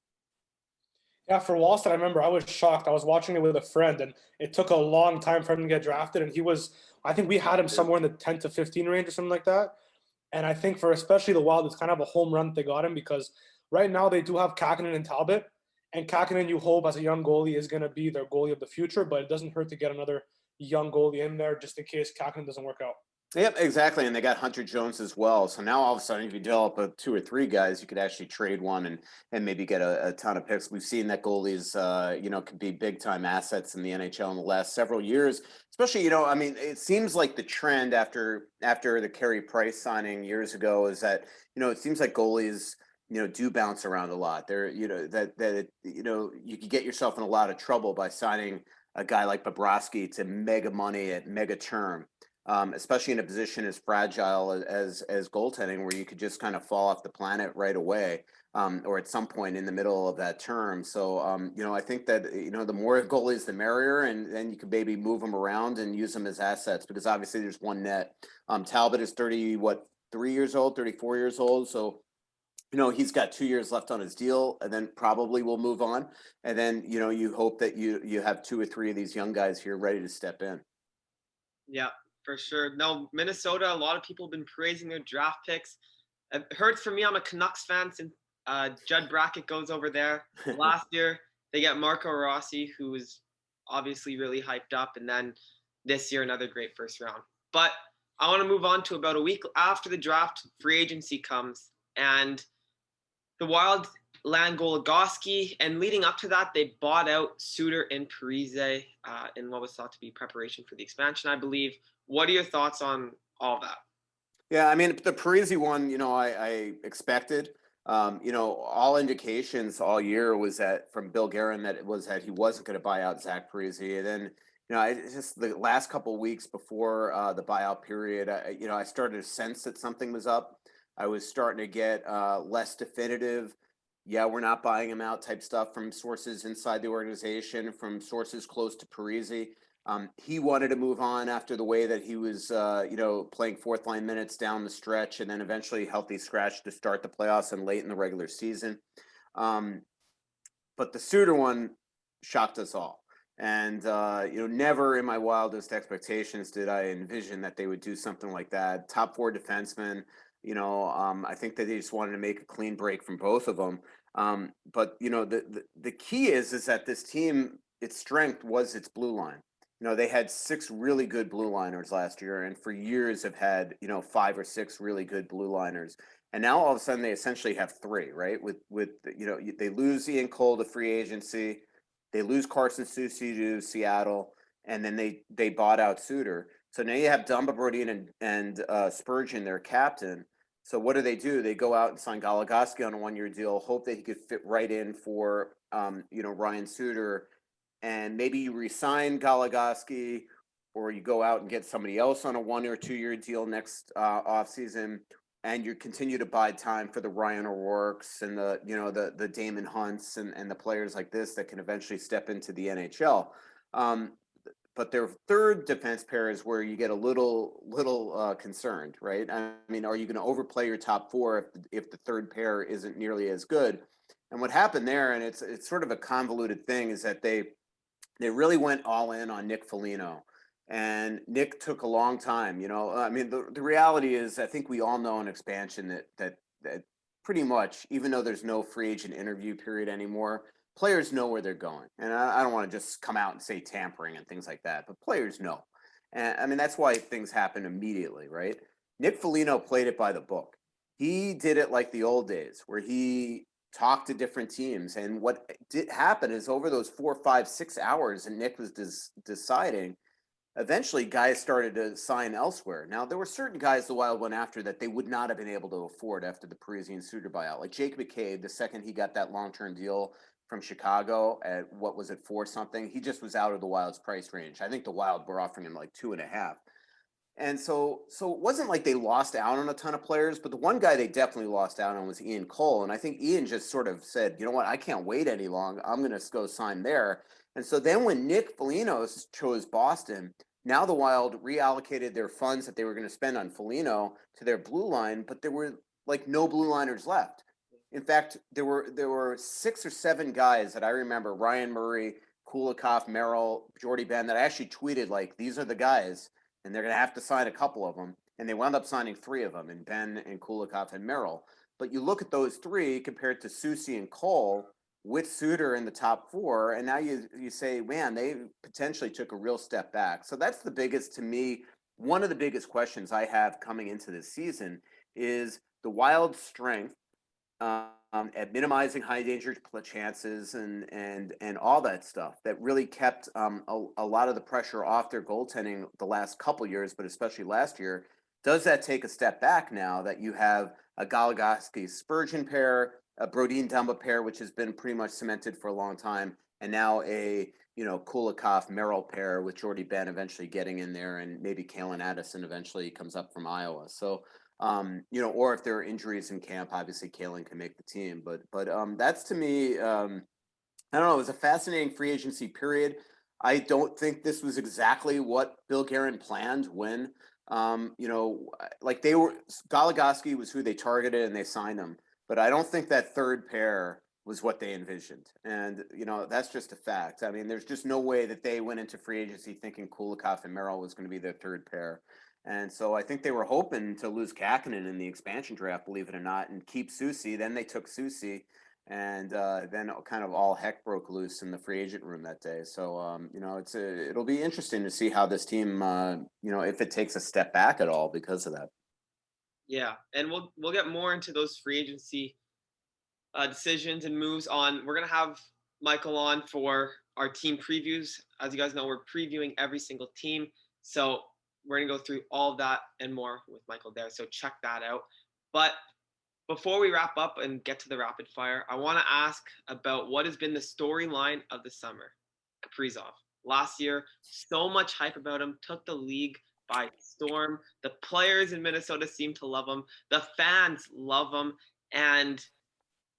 Yeah, for Wallstedt, I remember I was shocked. I was watching it with a friend, and it took a long time for him to get drafted, and I think we had him somewhere in the 10 to 15 range or something like that. And I think for especially the Wild, it's kind of a home run that they got him, because right now they do have Kakinen and Talbot. And Kakinen, you hope, as a young goalie, is going to be their goalie of the future, but it doesn't hurt to get another young goalie in there just in case Kakinen doesn't work out. Yep, exactly. And they got Hunter Jones as well. So now all of a sudden, if you develop 2 or 3 guys, you could actually trade one and maybe get a ton of picks. We've seen that goalies, could be big time assets in the NHL in the last several years. Especially, it seems like the trend after the Carey Price signing years ago is that, it seems like goalies, do bounce around a lot. They're, you could get yourself in a lot of trouble by signing a guy like Bobrovsky to mega money at mega term. Especially in a position as fragile as goaltending, where you could just kind of fall off the planet right away, or at some point in the middle of that term. So, I think that, the more goalies, the merrier, and then you could maybe move them around and use them as assets, because obviously there's one net. Talbot is 3 years old, 34 years old. So, he's got 2 years left on his deal, and then probably will move on. And then, you hope that you have 2 or 3 of these young guys here ready to step in. Yeah, for sure. No, Minnesota, a lot of people have been praising their draft picks. It hurts for me. I'm a Canucks fan since Judd Brackett goes over there. Last year, they get Marco Rossi, who was obviously really hyped up. And then this year, another great first round. But I want to move on to about a week after the draft, free agency comes. And the Wild land Goligoski. And leading up to that, they bought out Suter and Parise in what was thought to be preparation for the expansion, I believe. What are your thoughts on all that? Yeah, I mean, the Parisi one, I expected. All indications all year was that from Bill Guerin that it was that he wasn't going to buy out Zach Parisi. And then, it's just the last couple of weeks before the buyout period, I started to sense that something was up. I was starting to get less definitive. Yeah, we're not buying him out type stuff from sources inside the organization, from sources close to Parisi. He wanted to move on after the way that he was, playing fourth line minutes down the stretch and then eventually healthy scratch to start the playoffs and late in the regular season. But the Suter one shocked us all. And, never in my wildest expectations did I envision that they would do something like that. Top four defensemen, I think that they just wanted to make a clean break from both of them. But, the key is that this team, its strength was its blue line. They had 6 really good blue liners last year, and for years have had, 5 or 6 really good blue liners. And now all of a sudden they essentially have 3, right? They lose Ian Cole to free agency, they lose Carson Soucy to Seattle, and then they bought out Suter. So now you have Dumba Brodin and Spurgeon, their captain. So what do? They go out and sign Goligoski on a 1-year deal, hope that he could fit right in for, Ryan Suter. And maybe you re-sign Goligoski, or you go out and get somebody else on a 1 or 2 year deal next offseason, and you continue to buy time for the Ryan O'Rourke's and the Damon Hunts and the players like this that can eventually step into the NHL. But their third defense pair is where you get a little concerned, right? I mean, are you going to overplay your top 4 if the third pair isn't nearly as good? And what happened there, and it's sort of a convoluted thing, is that they really went all in on Nick Foligno, and Nick took a long time. I mean, the reality is, I think we all know in expansion that pretty much, even though there's no free agent interview period anymore, players know where they're going. And I don't want to just come out and say tampering and things like that, but players know. And I mean, that's why things happen immediately, right? Nick Foligno played it by the book. He did it like the old days, where he talk to different teams. And what did happen is over those 4, 5, 6 hours and Nick was deciding, eventually guys started to sign elsewhere. Now, there were certain guys the Wild went after that they would not have been able to afford after the Parisian Suter buyout. Like Jake McCabe, the second he got that long-term deal from Chicago at, what was it, 4 something, he just was out of the Wild's price range. I think the Wild were offering him like 2.5. And so it wasn't like they lost out on a ton of players, but the one guy they definitely lost out on was Ian Cole. And I think Ian just sort of said, you know what, I can't wait any long. I'm going to go sign there. And so then when Nick Foligno chose Boston, now the Wild reallocated their funds that they were going to spend on Foligno to their blue line, but there were like no blue liners left. In fact, there were 6 or 7 guys that I remember, Ryan Murray, Kulikov, Merrill, Jordy Ben, that I actually tweeted like, these are the guys, and they're going to have to sign a couple of them. And they wound up signing 3 of them, and Ben and Kulikov and Merrill. But you look at those 3 compared to Soucy and Cole with Suter in the top 4, and now you say, man, they potentially took a real step back. So that's the biggest, to me, one of the biggest questions I have coming into this season is the Wild's strength at minimizing high danger chances and all that stuff that really kept a lot of the pressure off their goaltending the last couple years, but especially last year. Does that take a step back now that you have a Goligoski Spurgeon pair, a Brodin Dumba pair, which has been pretty much cemented for a long time, and now a Kulikov Merrill pair with Jordy Ben eventually getting in there, and maybe Kalen Addison eventually comes up from Iowa. So or if there are injuries in camp, obviously Kalen can make the team. But that's, to me, I don't know. It was a fascinating free agency period. I don't think this was exactly what Bill Guerin planned when, like Goligoski was who they targeted and they signed him. But I don't think that third pair was what they envisioned. And, that's just a fact. I mean, there's just no way that they went into free agency thinking Kulikov and Merrill was going to be their third pair. And so I think they were hoping to lose Kakinen in the expansion draft, believe it or not, and keep Soucy. Then they took Soucy, and then kind of all heck broke loose in the free agent room that day. So it'll be interesting to see how this team, if it takes a step back at all because of that. Yeah, and we'll get more into those free agency decisions and moves on. We're gonna have Michael on for our team previews. As you guys know, we're previewing every single team, so we're gonna go through all of that and more with Michael there. So check that out. But before we wrap up and get to the rapid fire, I want to ask about what has been the storyline of the summer. Kaprizov. Last year, so much hype about him, took the league by storm. The players in Minnesota seem to love him. The fans love him. And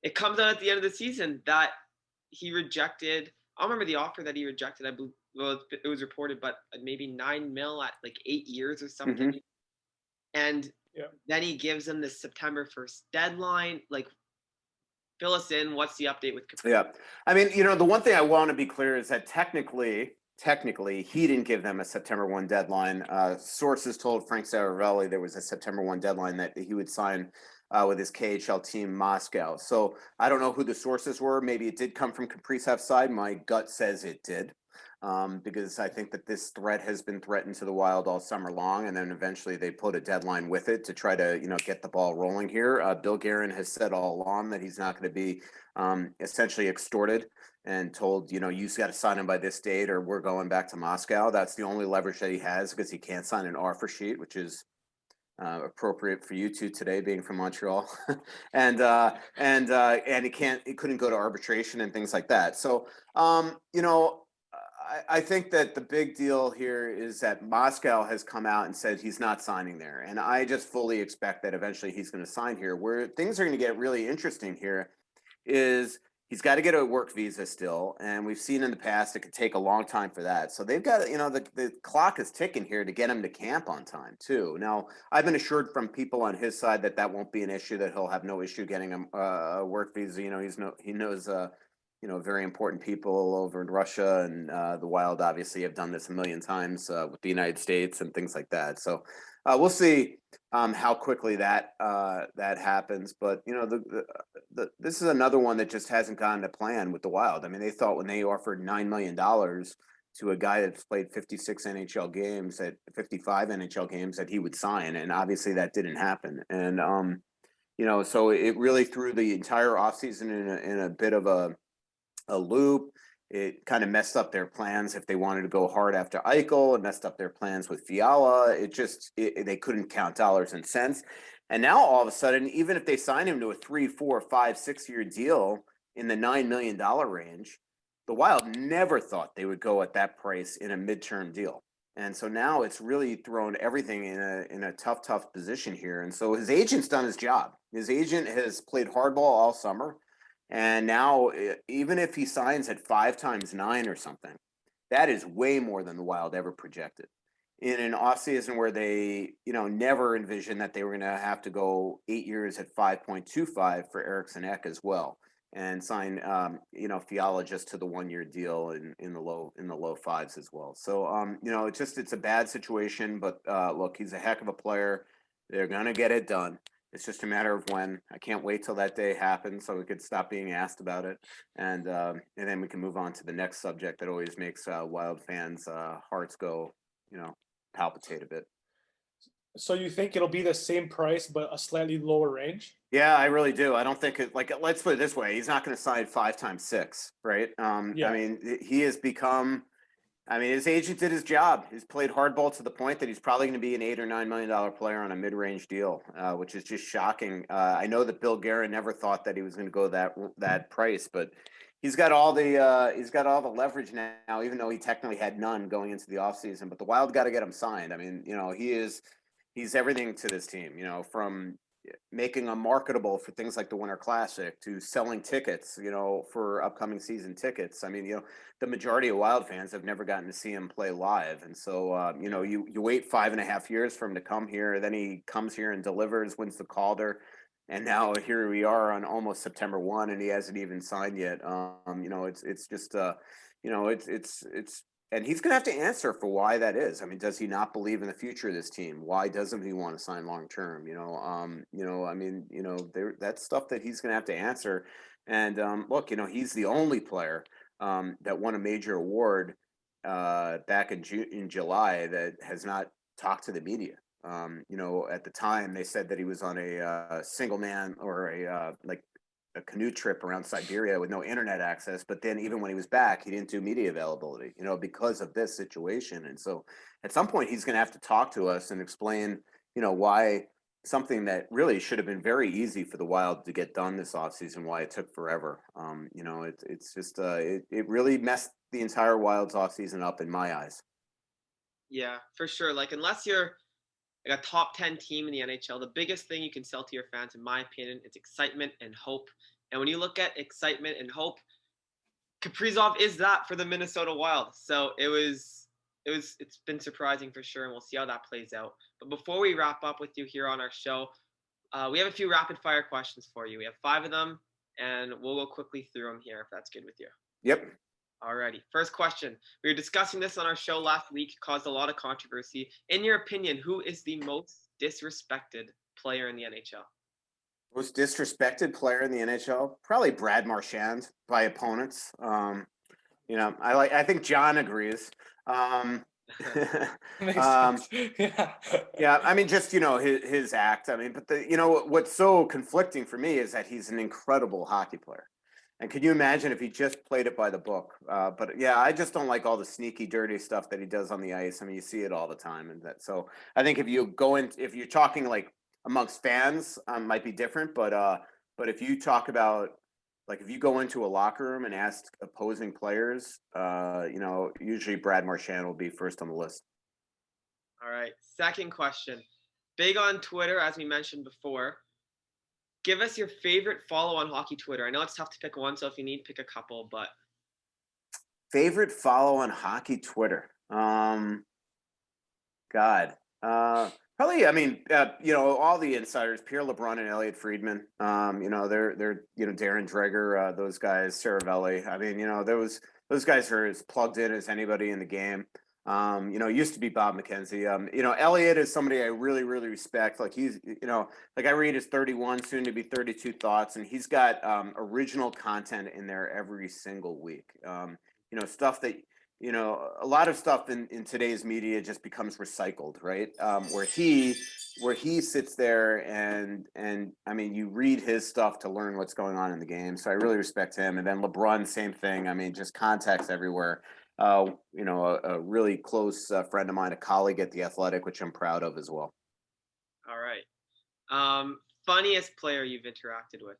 it comes out at the end of the season that he rejected. I don't remember the offer that he rejected. I believe it was reported, but maybe $9 million at like 8 years or something. Mm-hmm. And then he gives them the September 1st deadline. Like, fill us in. What's the update with Kaprizov? Yeah. I mean, the one thing I want to be clear is that technically, he didn't give them a September 1 deadline. Sources told Frank Saravelli there was a September 1 deadline that he would sign with his KHL team, Moscow. So I don't know who the sources were. Maybe it did come from Kaprizov's side. My gut says it did. Because I think that this threat has been threatened to the Wild all summer long, and then eventually they put a deadline with it to try to, get the ball rolling here. Bill Guerin has said all along that he's not going to be essentially extorted and told, you've got to sign him by this date or we're going back to Moscow. That's the only leverage that he has because he can't sign an offer sheet, which is appropriate for you two today, being from Montreal, and he couldn't go to arbitration and things like that. So, I think that the big deal here is that Moscow has come out and said he's not signing there. And I just fully expect that eventually he's going to sign here. Where things are going to get really interesting here is he's got to get a work visa still. And we've seen in the past it could take a long time for that. So they've got, the clock is ticking here to get him to camp on time too. Now, I've been assured from people on his side that won't be an issue, that he'll have no issue getting a work visa. He knows very important people over in Russia, and the Wild obviously have done this a million times with the United States and things like that. So we'll see how quickly that happens. But this is another one that just hasn't gone to plan with the Wild. I mean, they thought when they offered $9 million to a guy that's played 56 NHL games, at 55 NHL games, that he would sign, and obviously that didn't happen. And so it really threw the entire offseason in a bit of a loop. It kind of messed up their plans if they wanted to go hard after Eichel. It messed up their plans with Fiala. They couldn't count dollars and cents. And now all of a sudden, even if they sign him to a 3, 4, 5, 6-year deal in the $9 million range, the Wild never thought they would go at that price in a midterm deal. And so now it's really thrown everything in a tough position here. And so his agent's done his job. His agent has played hardball all summer. And now, even if he signs at 5 times 9 or something, that is way more than the Wild ever projected. In an offseason where they, never envisioned that they were going to have to go 8 years at 5.25 for Eriksson Ek as well, and sign, Fiala just to the 1-year deal in the low fives as well. So, it's a bad situation. But look, he's a heck of a player. They're going to get it done. It's just a matter of when. I can't wait till that day happens so we could stop being asked about it. And then we can move on to the next subject that always makes Wild fans' hearts go, palpitate a bit. So you think it'll be the same price but a slightly lower range? Yeah, I really do. I don't think let's put it this way. He's not going to sign 5 times 6, right? Yeah. I mean, he has become... his agent did his job. He's played hardball to the point that he's probably going to be an $8 or $9 million player on a mid-range deal, which is just shocking. I know that Bill Guerin never thought that he was going to go that price, but he's got all the leverage now, even though he technically had none going into the offseason. But the Wild got to get him signed. I mean, he's everything to this team. From making them marketable for things like the Winter Classic to selling tickets, for upcoming season tickets. I mean, the majority of Wild fans have never gotten to see him play live. And so, you wait 5.5 years for him to come here. Then he comes here and delivers, wins the Calder. And now here we are on almost September 1 and he hasn't even signed yet. It's just, it's and he's going to have to answer for why that is. I mean, does he not believe in the future of this team? Why doesn't he want to sign long term? That's stuff that he's going to have to answer. And look, he's the only player that won a major award back in July that has not talked to the media. At the time they said that he was on a single man or a canoe trip around Siberia with no internet access. But then even when he was back, he didn't do media availability, because of this situation. And so at some point he's going to have to talk to us and explain, why something that really should have been very easy for the Wild to get done this offseason, why it took forever. It's just it really messed the entire Wild's offseason up in my eyes. Yeah, for sure. Like, unless you're like a top 10 team in the NHL, the biggest thing you can sell to your fans, in my opinion, is excitement and hope. And when you look at excitement and hope, Kaprizov is that for the Minnesota Wild. So it's been surprising for sure, and we'll see how that plays out. But before we wrap up with you here on our show, we have a few rapid fire questions for you. We have 5 of them, and we'll go quickly through them here if that's good with you. Yep. Alrighty. First question. We were discussing this on our show last week, caused a lot of controversy. In your opinion, who is the most disrespected player in the NHL? Most disrespected player in the NHL? Probably Brad Marchand by opponents. I think John agrees. Makes sense. Yeah. Yeah, I mean, just his act. I mean, but what's so conflicting for me is that he's an incredible hockey player. And can you imagine if he just played it by the book? But yeah, I just don't like all the sneaky, dirty stuff that he does on the ice. I mean, you see it all the time, so I think if you're talking like amongst fans, might be different. But if you talk about like if you go into a locker room and ask opposing players, usually Brad Marchand will be first on the list. All right. Second question. Big on Twitter, as we mentioned before. Give us your favorite follow on hockey Twitter. I know it's tough to pick one, so if you need, pick a couple. But favorite follow on hockey Twitter. Probably. I mean, all the insiders, Pierre LeBrun and Elliot Friedman. They're Darren Dreger, those guys, Saravelli. I mean, those guys are as plugged in as anybody in the game. It used to be Bob McKenzie. Elliot is somebody I really, really respect. Like he's, like I read his 31, soon to be 32 thoughts, and he's got original content in there every single week. Stuff that, a lot of stuff in today's media just becomes recycled, right? Where he sits there and I mean, you read his stuff to learn what's going on in the game. So I really respect him. And then LeBron, same thing. I mean, just context everywhere. A really close friend of mine, a colleague at The Athletic, which I'm proud of as well. All right. Funniest player you've interacted with?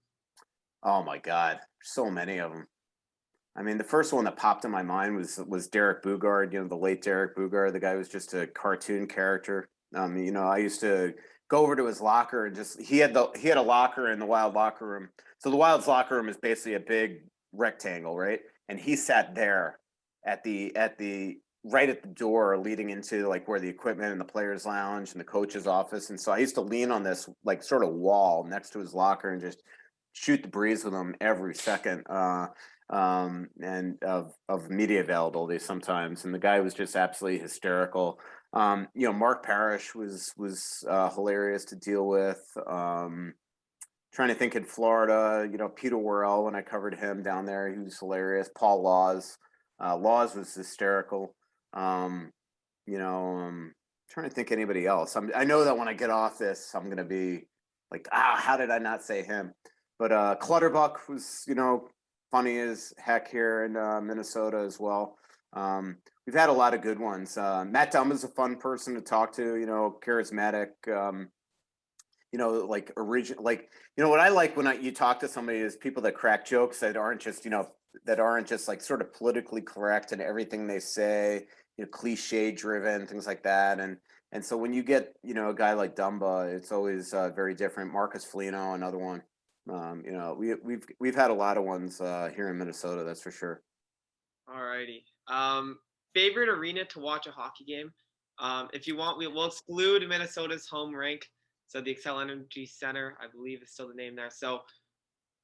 Oh my God, so many of them. I mean, the first one that popped in my mind was Derek Bugard, the late Derek Bugard. The guy was just a cartoon character. I used to go over to his locker and he had a locker in the Wild locker room. So the Wild's locker room is basically a big rectangle, right? And he sat there at the right at the door leading into like where the equipment and the players lounge and the coach's office. And so I used to lean on this like sort of wall next to his locker and just shoot the breeze with him every second. And of media availability sometimes. And the guy was just absolutely hysterical. Mark Parrish was hilarious to deal with. Trying to think in Florida, Peter Worrell, when I covered him down there, he was hilarious. Paul Laws. Laws was hysterical. Trying to think anybody else. I know that when I get off this, I'm going to be like, how did I not say him? But Clutterbuck was, funny as heck here in Minnesota as well. We've had a lot of good ones. Matt Dumb is a fun person to talk to, charismatic, what I like when you talk to somebody is people that crack jokes that aren't just like sort of politically correct in everything they say, cliche driven, things like that. And so when you get, a guy like Dumba, it's always very different. Marcus Foligno, another one. We've had a lot of ones here in Minnesota, that's for sure. All righty. Favorite arena to watch a hockey game? If you want, we'll exclude Minnesota's home rink. So the Xcel Energy Center, I believe, is still the name there. So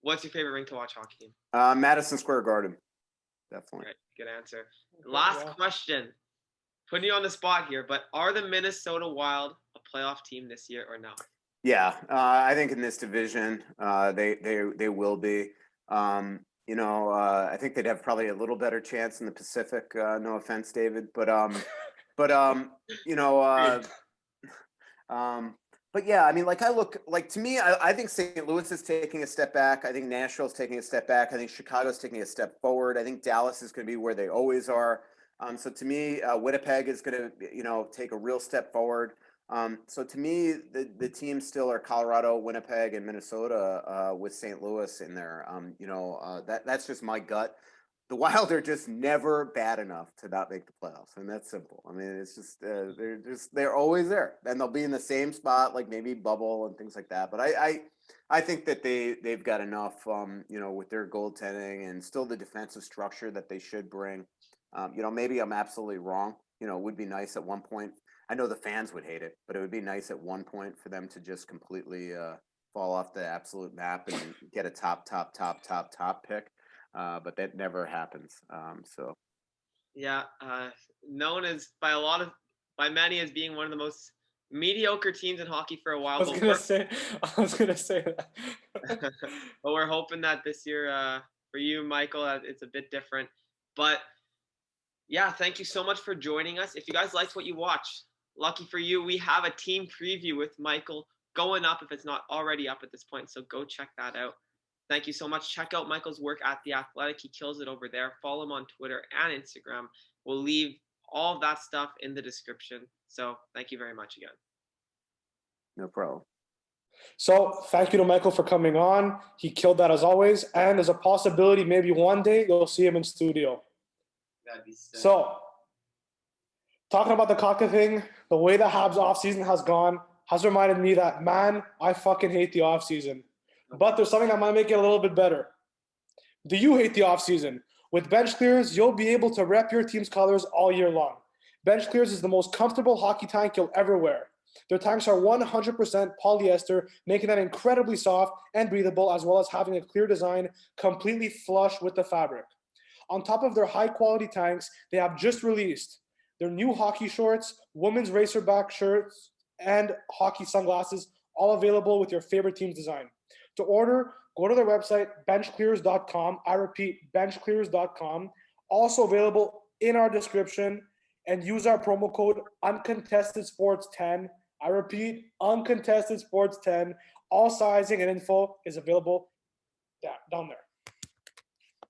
what's your favorite rink to watch hockey game? Madison Square Garden, definitely. All right, good answer. Last question. Putting you on the spot here, but are the Minnesota Wild a playoff team this year or no? Yeah, I think in this division, they will be. I think they'd have probably a little better chance in the Pacific. No offense, David, but you know, but yeah, I mean, to me, I think St. Louis is taking a step back. I think Nashville's taking a step back. I think Chicago's taking a step forward. I think Dallas is going to be where they always are. So to me, Winnipeg is going to, take a real step forward. So to me, the teams still are Colorado, Winnipeg, and Minnesota with St. Louis in there. That's just my gut. The Wild are just never bad enough to not make the playoffs, and that's simple. I mean, it's just they're always there, and they'll be in the same spot, like maybe bubble and things like that. But I think that they've got enough, with their goaltending and still the defensive structure that they should bring. Maybe I'm absolutely wrong. It would be nice at one point. I know the fans would hate it, but it would be nice at one point for them to just completely fall off the absolute map and get a top pick. But that never happens. Yeah, known as by many as being one of the most mediocre teams in hockey for a while. I was gonna say that. But we're hoping that this year, for you, Michael, it's a bit different. But yeah, thank you so much for joining us. If you guys liked what you watched, lucky for you, we have a team preview with Michael going up if it's not already up at this point. So go check that out. Thank you so much. Check out Michael's work at The Athletic. He kills it over there. Follow him on Twitter and Instagram. We'll leave all of that stuff in the description. So thank you very much again. No problem. So thank you to Michael for coming on. He killed that as always. And there's a possibility maybe one day you'll see him in studio. That'd be sick. So talking about the Kaka thing, the way the Habs offseason has gone has reminded me that, man, I fucking hate the offseason. But there's something that might make it a little bit better. Do you hate the offseason? With Bench Clears, you'll be able to rep your team's colors all year long. Bench Clears is the most comfortable hockey tank you'll ever wear. Their tanks are 100% polyester, making them incredibly soft and breathable, as well as having a clear design completely flush with the fabric. On top of their high-quality tanks, they have just released their new hockey shorts, women's racerback shirts, and hockey sunglasses, all available with your favorite team's design. To order, go to their website, benchclears.com. I repeat, benchclears.com. Also available in our description, and use our promo code UncontestedSports10. I repeat, UncontestedSports10. All sizing and info is available down there.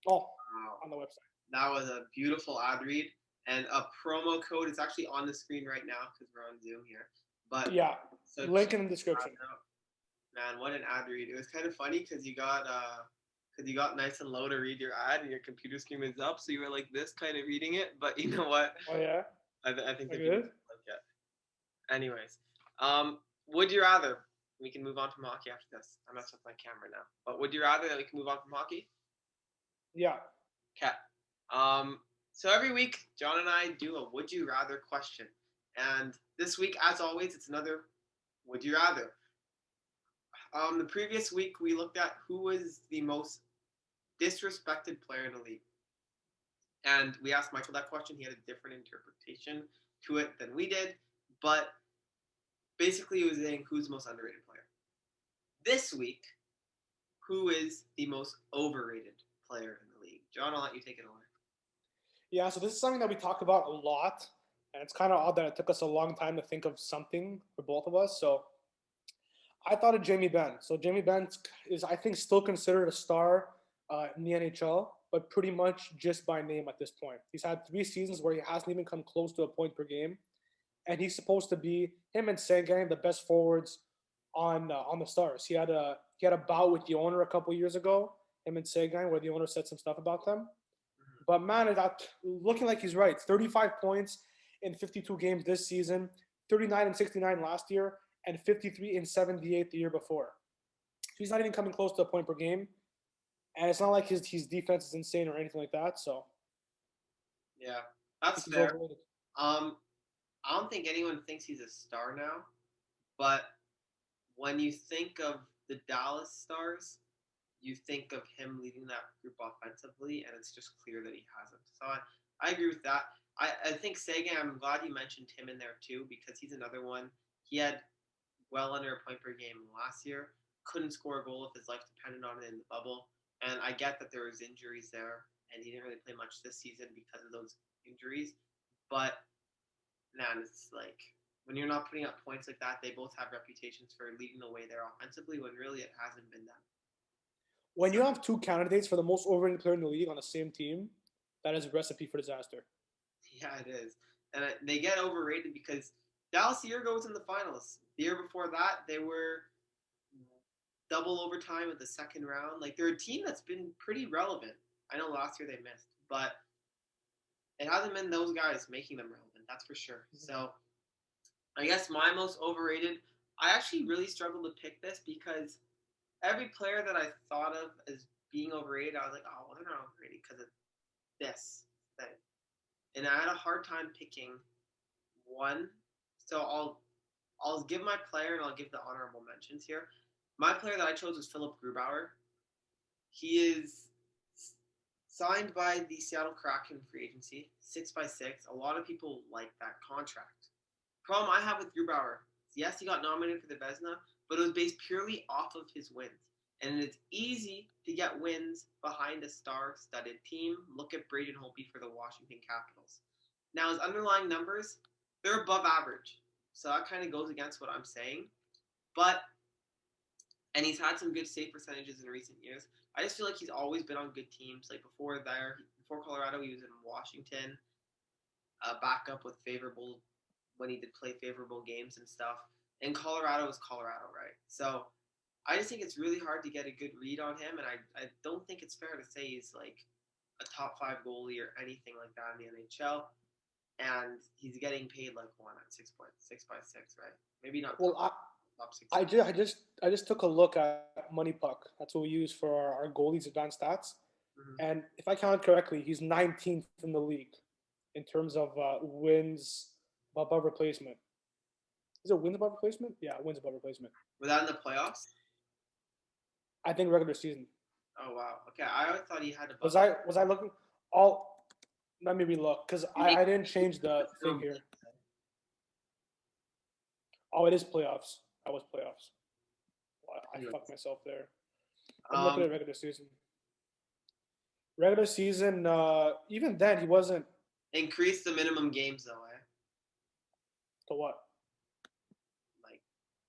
On the website. That was a beautiful ad read and a promo code. It's actually on the screen right now because we're on Zoom here. But yeah, so link in the description. Man, what an ad read! It was kind of funny because you got nice and low to read your ad, and your computer screen was up, so you were like this, kind of reading it. But you know what? Oh yeah. I think the people like it. Anyways, would you rather? We can move on from hockey after this. I'm messing with my camera now. But would you rather that we can move on from hockey? Yeah. Okay. So every week, John and I do a would you rather question, and this week, as always, it's another would you rather. The previous week, we looked at who was the most disrespected player in the league. And we asked Michael that question. He had a different interpretation to it than we did. But basically, he was saying who's the most underrated player. This week, who is the most overrated player in the league? John, I'll let you take it away. Yeah, so this is something that we talk about a lot. And it's kind of odd that it took us a long time to think of something for both of us. So I thought of Jamie Benn. So Jamie Benn is, I think, still considered a star in the NHL, but pretty much just by name at this point. He's had 3 seasons where he hasn't even come close to a point per game, and he's supposed to be, him and Seguin, the best forwards on the Stars. He had a bout with the owner a couple years ago, him and Seguin, where the owner said some stuff about them. But man, looking like he's right. 35 points in 52 games this season, 39 and 69 last year, and 53 and 78 the year before. So he's not even coming close to a point per game. And it's not like his defense is insane or anything like that. So yeah, that's fair. I don't think anyone thinks he's a star now. But when you think of the Dallas Stars, you think of him leading that group offensively, and it's just clear that he hasn't. So I agree with that. I think Sagan, I'm glad you mentioned him in there too, because he's another one. He had well under a point per game last year. Couldn't score a goal if his life depended on it in the bubble. And I get that there was injuries there, and he didn't really play much this season because of those injuries. But man, it's like when you're not putting up points like that, they both have reputations for leading the way there offensively when really it hasn't been them. When you have two candidates for the most overrated player in the league on the same team, that is a recipe for disaster. Yeah, it is. And they get overrated because Dallas the year ago was in the finals. The year before that, they were double overtime at the second round. Like, they're a team that's been pretty relevant. I know last year they missed, but it hasn't been those guys making them relevant, that's for sure. So I guess my most overrated, I actually really struggled to pick this because every player that I thought of as being overrated, I was like, oh, well, they're not overrated because of this thing. And I had a hard time picking one. So I'll give my player and I'll give the honorable mentions here. My player that I chose was Philip Grubauer. He is signed by the Seattle Kraken free agency, 6x6. A lot of people like that contract. Problem I have with Grubauer, yes, he got nominated for the Vezina, but it was based purely off of his wins. And it's easy to get wins behind a star-studded team. Look at Braden Holtby for the Washington Capitals. Now, his underlying numbers, they're above average. So that kind of goes against what I'm saying. And he's had some good save percentages in recent years. I just feel like he's always been on good teams. Like before Colorado, he was in Washington, backup with favorable, when he did play favorable games and stuff. And Colorado is Colorado, right? So I just think it's really hard to get a good read on him, and I don't think it's fair to say he's like a top 5 goalie or anything like that in the NHL. And he's getting paid like one at 6 by 6, right? Maybe not. Well, top 6. I just took a look at Money Puck. That's what we use for our goalies' advanced stats. Mm-hmm. And if I counted correctly, he's 19th in the league in terms of wins above replacement. Is it wins above replacement? Yeah, wins above replacement. Was that in the playoffs? I think regular season. Oh wow. Okay, I always thought he had. Was I looking? Let me relook because I didn't change the thing here. Oh, it is playoffs. That was playoffs. Well, I fucked myself there. I'm looking at regular season. Regular season, even then he wasn't. Increase the minimum games though, eh? To what? Like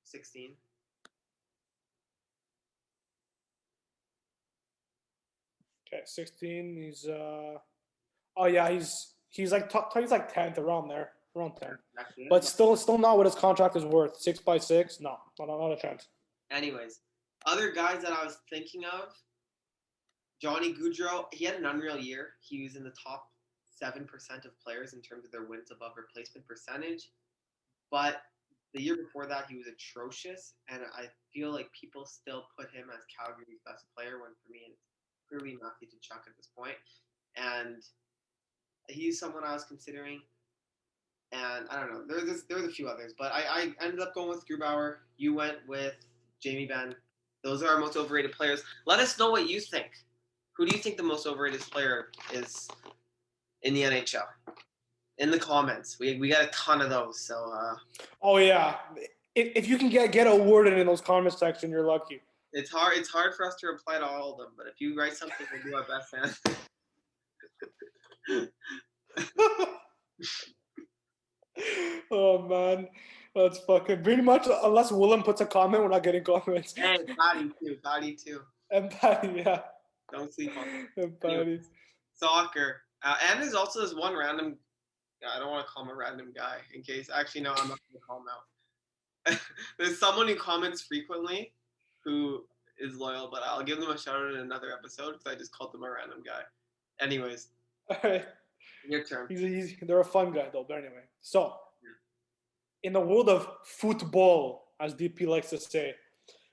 16. Okay, 16. He's oh yeah, he's like 10th around there, around 10. But still not what his contract is worth. 6 by 6, no, not a chance. Anyways, other guys that I was thinking of, Johnny Gaudreau. He had an unreal year. He was in the top 7% of players in terms of their wins above replacement percentage. But the year before that, he was atrocious, and I feel like people still put him as Calgary's best player when for me it's clearly Matthew Tkachuk at this point. And he's someone I was considering. And I don't know, there's a few others, but I ended up going with Grubauer. You went with Jamie Benn. Those are our most overrated players. Let us know what you think. Who do you think the most overrated player is in the NHL? In the comments. We got a ton of those. So. Oh yeah, if you can get a word in those comment section, you're lucky. It's hard for us to reply to all of them, but if you write something, we'll do our best, man. Oh man, that's fucking pretty much. Unless Willem puts a comment, we're not getting comments. Hey, Patty too. And Patty, yeah. Don't sleep on him. And Patty. Soccer, and there's also this one random. I don't want to call him a random guy in case. Actually, no, I'm not going to call him out. There's someone who comments frequently, who is loyal, but I'll give them a shout out in another episode because I just called them a random guy. Anyways. All right. Your turn. They're a fun guy though, but anyway. So, in the world of football, as DP likes to say,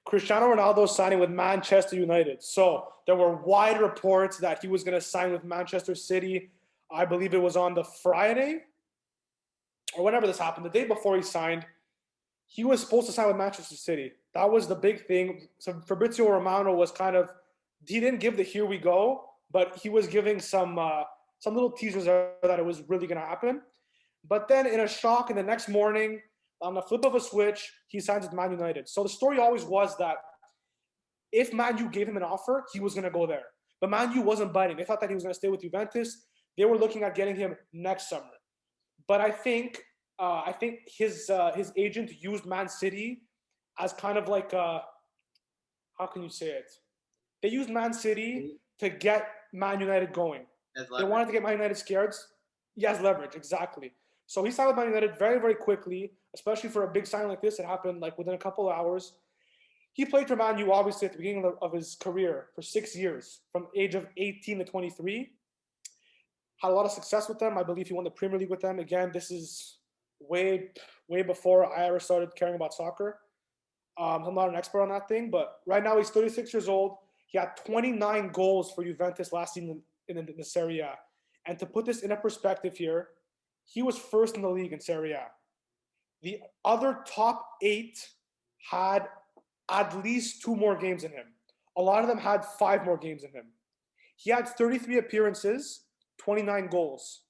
Cristiano Ronaldo signing with Manchester United. So, there were wide reports that he was going to sign with Manchester City. I believe it was on the Friday or whenever this happened, the day before he signed. He was supposed to sign with Manchester City. That was the big thing. So Fabrizio Romano was he didn't give the here we go, but he was giving some some little teasers there that it was really going to happen. But then in a shock, in the next morning, on the flip of a switch, he signs with Man United. So the story always was that if Man U gave him an offer, he was going to go there. But Man U wasn't biting. They thought that he was going to stay with Juventus. They were looking at getting him next summer. But I think his agent used Man City as kind of like how can you say it? They used Man City to get Man United going. They wanted to get Man United scared. Yes, leverage, exactly. So he signed with Man United very, very quickly, especially for a big signing like this. It happened like within a couple of hours. He played for Man U, obviously, at the beginning of his career for 6 years, from age of 18 to 23. Had a lot of success with them. I believe he won the Premier League with them. Again, this is way, way before I ever started caring about soccer. I'm not an expert on that thing, but right now he's 36 years old. He had 29 goals for Juventus last season in the Serie A. And to put this in a perspective here, he was first in the league in Serie A. The other top 8 had at least 2 more games in him. A lot of them had 5 more games in him. He had 33 appearances, 29 goals.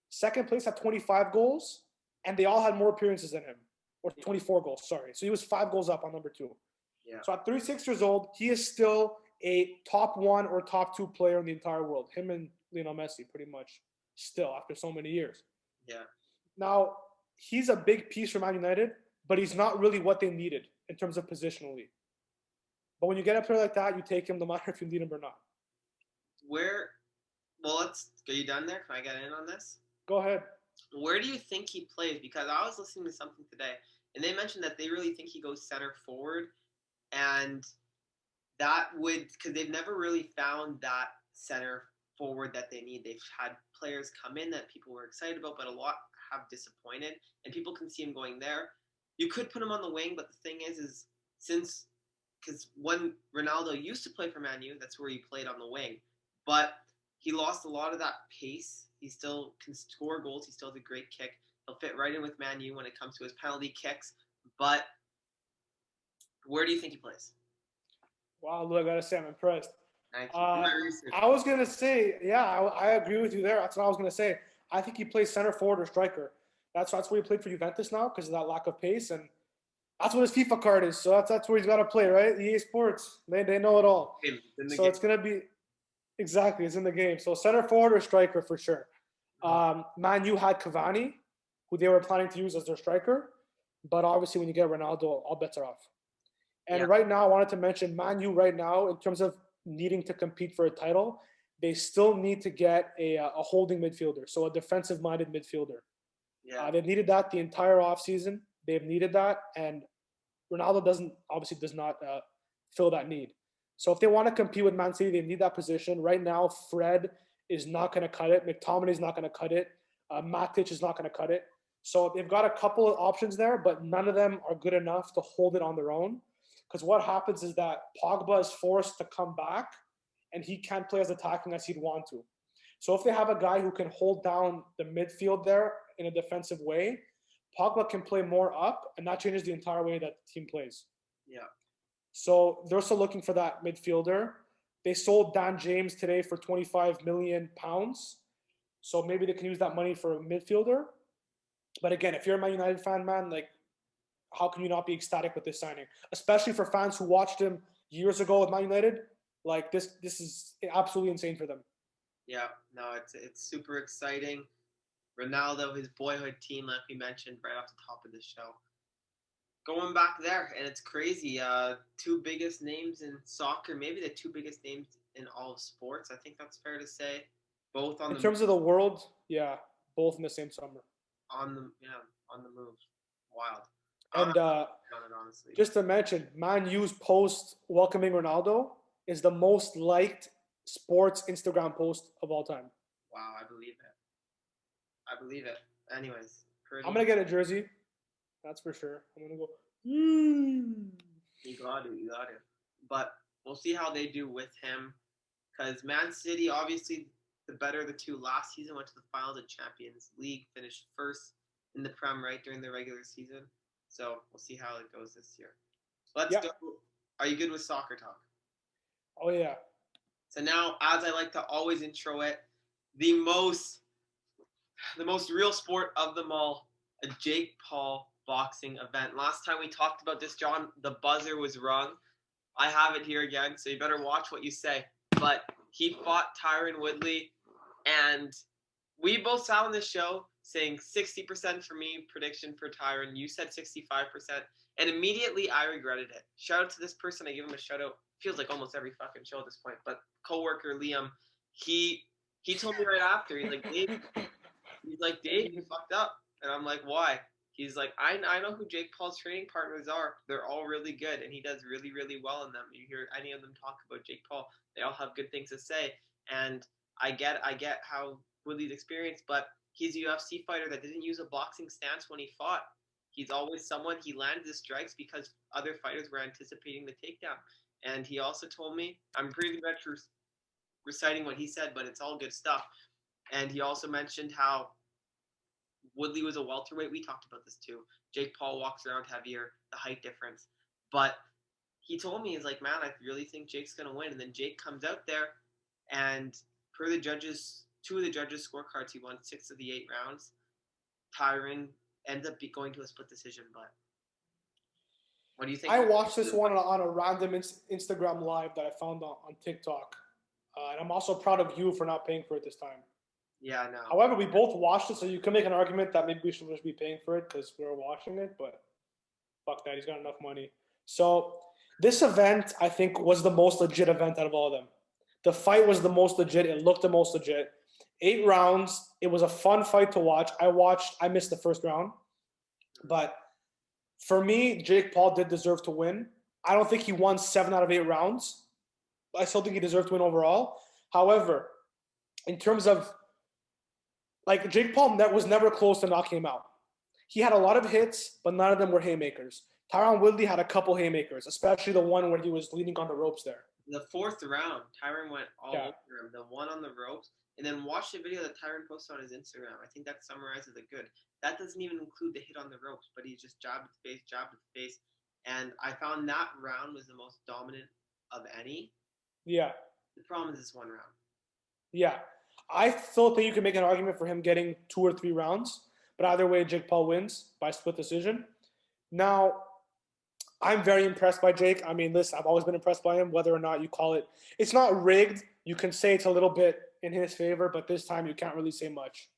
Second place had 25 goals, and they all had more appearances than him, or 24 goals, sorry. So he was 5 goals up on number 2. Yeah. So at 36 years old, he is still a top 1 or top 2 player in the entire world. Him and Lionel Messi, pretty much, still after so many years. Yeah. Now, he's a big piece for Man United, but he's not really what they needed in terms of positionally. But when you get a player like that, you take him no matter if you need him or not. Are you done there? Can I get in on this? Go ahead. Where do you think he plays? Because I was listening to something today, and they mentioned that they really think he goes center forward, and that would, because they've never really found that center forward that they need. They've had players come in that people were excited about, but a lot have disappointed, and people can see him going there. You could put him on the wing, but the thing is because when Ronaldo used to play for Man U, that's where he played on the wing, but he lost a lot of that pace. He still can score goals. He still has a great kick. He'll fit right in with Man U when it comes to his penalty kicks. But where do you think he plays? Wow, look, I gotta say, I'm impressed. Thank you. I was gonna say, yeah, I agree with you there. That's what I was gonna say. I think he plays center forward or striker. That's where he played for Juventus now because of that lack of pace, and that's what his FIFA card is. So that's where he's got to play, right? EA Sports, they know it all. So it's gonna be exactly, it's in the game. So center forward or striker for sure. Man U had Cavani, who they were planning to use as their striker, but obviously when you get Ronaldo, all bets are off. And right now, I wanted to mention Man U right now, in terms of needing to compete for a title, they still need to get a holding midfielder, so a defensive-minded midfielder. Yeah. They've needed that the entire offseason. They've needed that, and Ronaldo does not fill that need. So if they want to compete with Man City, they need that position. Right now, Fred is not going to cut it. McTominay is not going to cut it. Matic is not going to cut it. So they've got a couple of options there, but none of them are good enough to hold it on their own. Because what happens is that Pogba is forced to come back, and he can't play as attacking as he'd want to. So if they have a guy who can hold down the midfield there in a defensive way, Pogba can play more up, and that changes the entire way that the team plays. Yeah. So they're still looking for that midfielder. They sold Dan James today for £25 million. So maybe they can use that money for a midfielder. But again, if you're a Man United fan, man, like, how can you not be ecstatic with this signing? Especially for fans who watched him years ago with Man United. Like, this is absolutely insane for them. Yeah, no, it's super exciting. Ronaldo, his boyhood team, like we mentioned right off the top of the show. Going back there, and it's crazy. 2 biggest names in soccer, maybe the 2 biggest names in all of sports. I think that's fair to say. Both on in terms of the world, yeah, both in the same summer. On the move. Wild. And just to mention, Man U's post welcoming Ronaldo is the most liked sports Instagram post of all time. Wow, I believe it. Anyways, I'm gonna get a jersey. That's for sure. I'm gonna go. You got it. But we'll see how they do with him, because Man City, obviously, the better of the 2 last season, went to the final of the Champions League, finished first in the Prem right during the regular season. So we'll see how it goes this year. Let's go. Are you good with soccer talk? Oh, yeah. So now, as I like to always intro it, the most real sport of them all, a Jake Paul boxing event. Last time we talked about this, John, the buzzer was rung. I have it here again, so you better watch what you say. But he fought Tyron Woodley, and we both sat on the show saying 60% for me, prediction for Tyron. You said 65%, and immediately I regretted it. Shout out to this person. I give him a shout out. Feels like almost every fucking show at this point. But coworker Liam, he told me right after. He's like, Dave, you fucked up, and I'm like, why? He's like, I know who Jake Paul's training partners are. They're all really good, and he does really, really well in them. You hear any of them talk about Jake Paul, they all have good things to say. And I get how Woodley's experienced, but he's a UFC fighter that didn't use a boxing stance when he fought. He's always someone, he landed his strikes because other fighters were anticipating the takedown. And he also told me, I'm pretty much reciting what he said, but it's all good stuff. And he also mentioned how Woodley was a welterweight. We talked about this too. Jake Paul walks around heavier, the height difference. But he told me, he's like, man, I really think Jake's going to win. And then Jake comes out there, and per the judges, 2 of the judges' scorecards, he won 6 of the 8 rounds. Tyron ends up going to a split decision. But what do you think? I watched this one on a random Instagram live that I found on TikTok. And I'm also proud of you for not paying for it this time. Yeah, no. However, we both watched it, so you can make an argument that maybe we should just be paying for it because we were watching it, but fuck that. He's got enough money. So this event, I think, was the most legit event out of all of them. The fight was the most legit. It looked the most legit. 8 rounds. It was a fun fight to watch. I missed the first round. But for me, Jake Paul did deserve to win. I don't think he won 7 out of 8 rounds. I still think he deserved to win overall. However, in terms of like Jake Paul was never close to knocking him out. He had a lot of hits, but none of them were haymakers. Tyron Woodley had a couple haymakers, especially the one where he was leaning on the ropes there. The 4th round, Tyron went all over him. The one on the ropes. And then watch the video that Tyron posted on his Instagram. I think that summarizes it good. That doesn't even include the hit on the ropes, but he just jabbed at the face. And I found that round was the most dominant of any. Yeah. The problem is this one round. Yeah. I still think you can make an argument for him getting 2 or 3 rounds, but either way, Jake Paul wins by split decision. Now, I'm very impressed by Jake. I mean, listen, I've always been impressed by him, whether or not you call it. It's not rigged. You can say it's a little bit in his favor, but this time you can't really say much.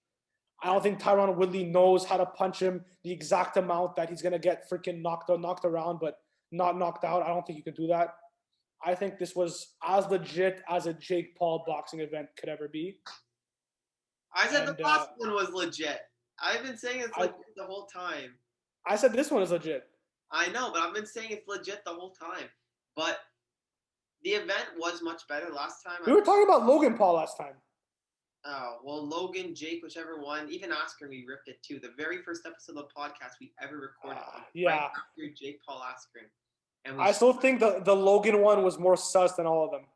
I don't think Tyron Woodley knows how to punch him the exact amount that he's going to get freaking knocked around, but not knocked out. I don't think you can do that. I think this was as legit as a Jake Paul boxing event could ever be. I said the last one was legit. I've been saying it's legit the whole time. I said this one is legit. I know, but I've been saying it's legit the whole time. But the event was much better last time. We were talking about Logan Paul last time. Oh, well, Logan, Jake, whichever one. Even Askren, we ripped it too. The very first episode of the podcast we ever recorded. Yeah. Right after Jake Paul Askren. And I still think the Logan one was more sus than all of them.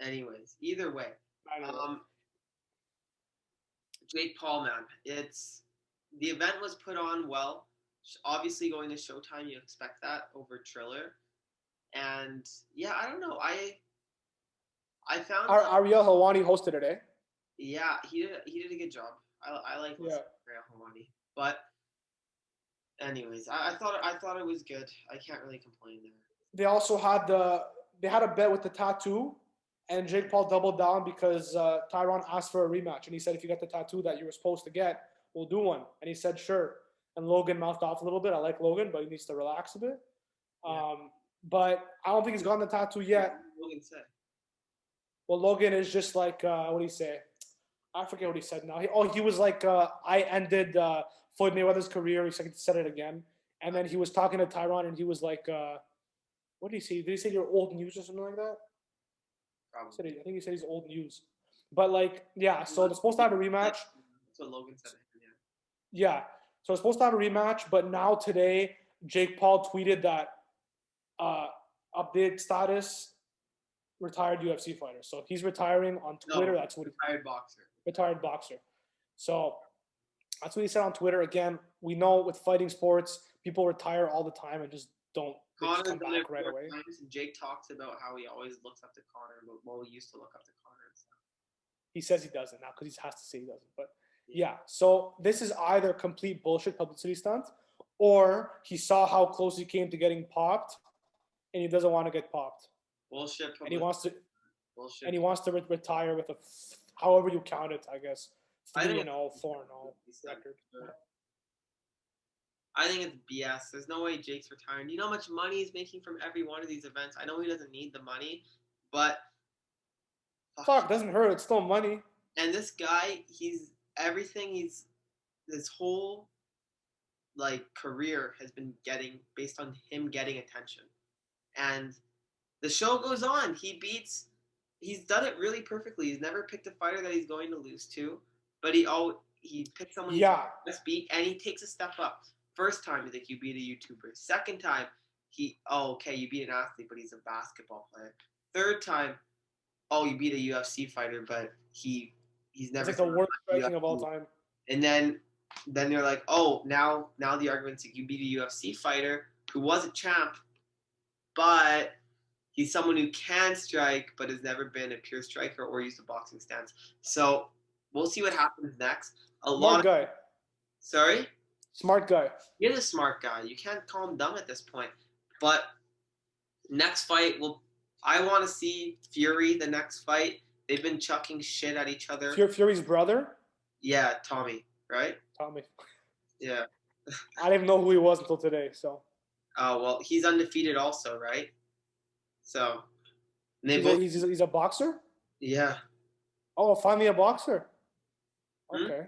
Anyways, either way. Jake Paul, man. The event was put on well. Obviously, going to Showtime, you expect that over Triller. And yeah, I don't know. I found Ariel Helwani hosted it, eh? Yeah, he did a good job. I like Ariel Helwani, but anyways, I thought it was good. I can't really complain there. They also had a bet with the tattoo, and Jake Paul doubled down because Tyron asked for a rematch, and he said if you get the tattoo that you were supposed to get, we'll do one. And he said sure. And Logan mouthed off a little bit. I like Logan, but he needs to relax a bit. Yeah. But I don't think he's gotten the tattoo yet. What did Logan say? Well, Logan is just like, what do you say? I forget what he said now. He was like, I ended Floyd Mayweather's career. He said it again. And then he was talking to Tyron, and he was like, what did he say? Did he say you're old news or something like that? Probably. I think he said he's old news. But, like, yeah, so they're supposed to have a rematch. That's what Logan said. Yeah. So it's supposed to have a rematch, but now today, Jake Paul tweeted that update status, retired UFC fighter. So if he's retiring on Twitter, that's what retired boxer. So that's what he said on Twitter. Again, we know with fighting sports, people retire all the time and just don't come back right away. Jake talks about how he always looks up to Conor, but he used to look up to Conor and stuff. He says he doesn't now because he has to say he doesn't. But yeah, so this is either complete bullshit publicity stunt, or he saw how close he came to getting popped, and he doesn't want to get popped. Bullshit. And he wants to. Bullshit. And he wants to retire with however you count it, I guess, 3-0, 4-0 record. I think it's BS. There's no way Jake's retiring. You know how much money he's making from every one of these events? I know he doesn't need the money, but fuck, doesn't hurt. It's still money. And this guy, his whole career has been getting based on him getting attention. And the show goes on. He's done it really perfectly. He's never picked a fighter that he's going to lose to, but he picked someone he's best beat, and he takes a step up. First time, you beat a YouTuber. Second time, you beat an athlete, but he's a basketball player. Third time, you beat a UFC fighter, but he's never. It's like the worst striking of all time. And then they're like, now the argument's like you beat a UFC fighter who was a champ, but he's someone who can strike, but has never been a pure striker or used a boxing stance. So we'll see what happens next. Smart guy. Sorry? Smart guy. He's a smart guy. You can't call him dumb at this point. But next fight, I want to see Fury the next fight. They've been chucking shit at each other. Fury's brother? Yeah, Tommy, right? Tommy. Yeah. I didn't even know who he was until today, so. Oh, well, he's undefeated also, right? So. He's a boxer? Yeah. Oh, finally a boxer. Okay.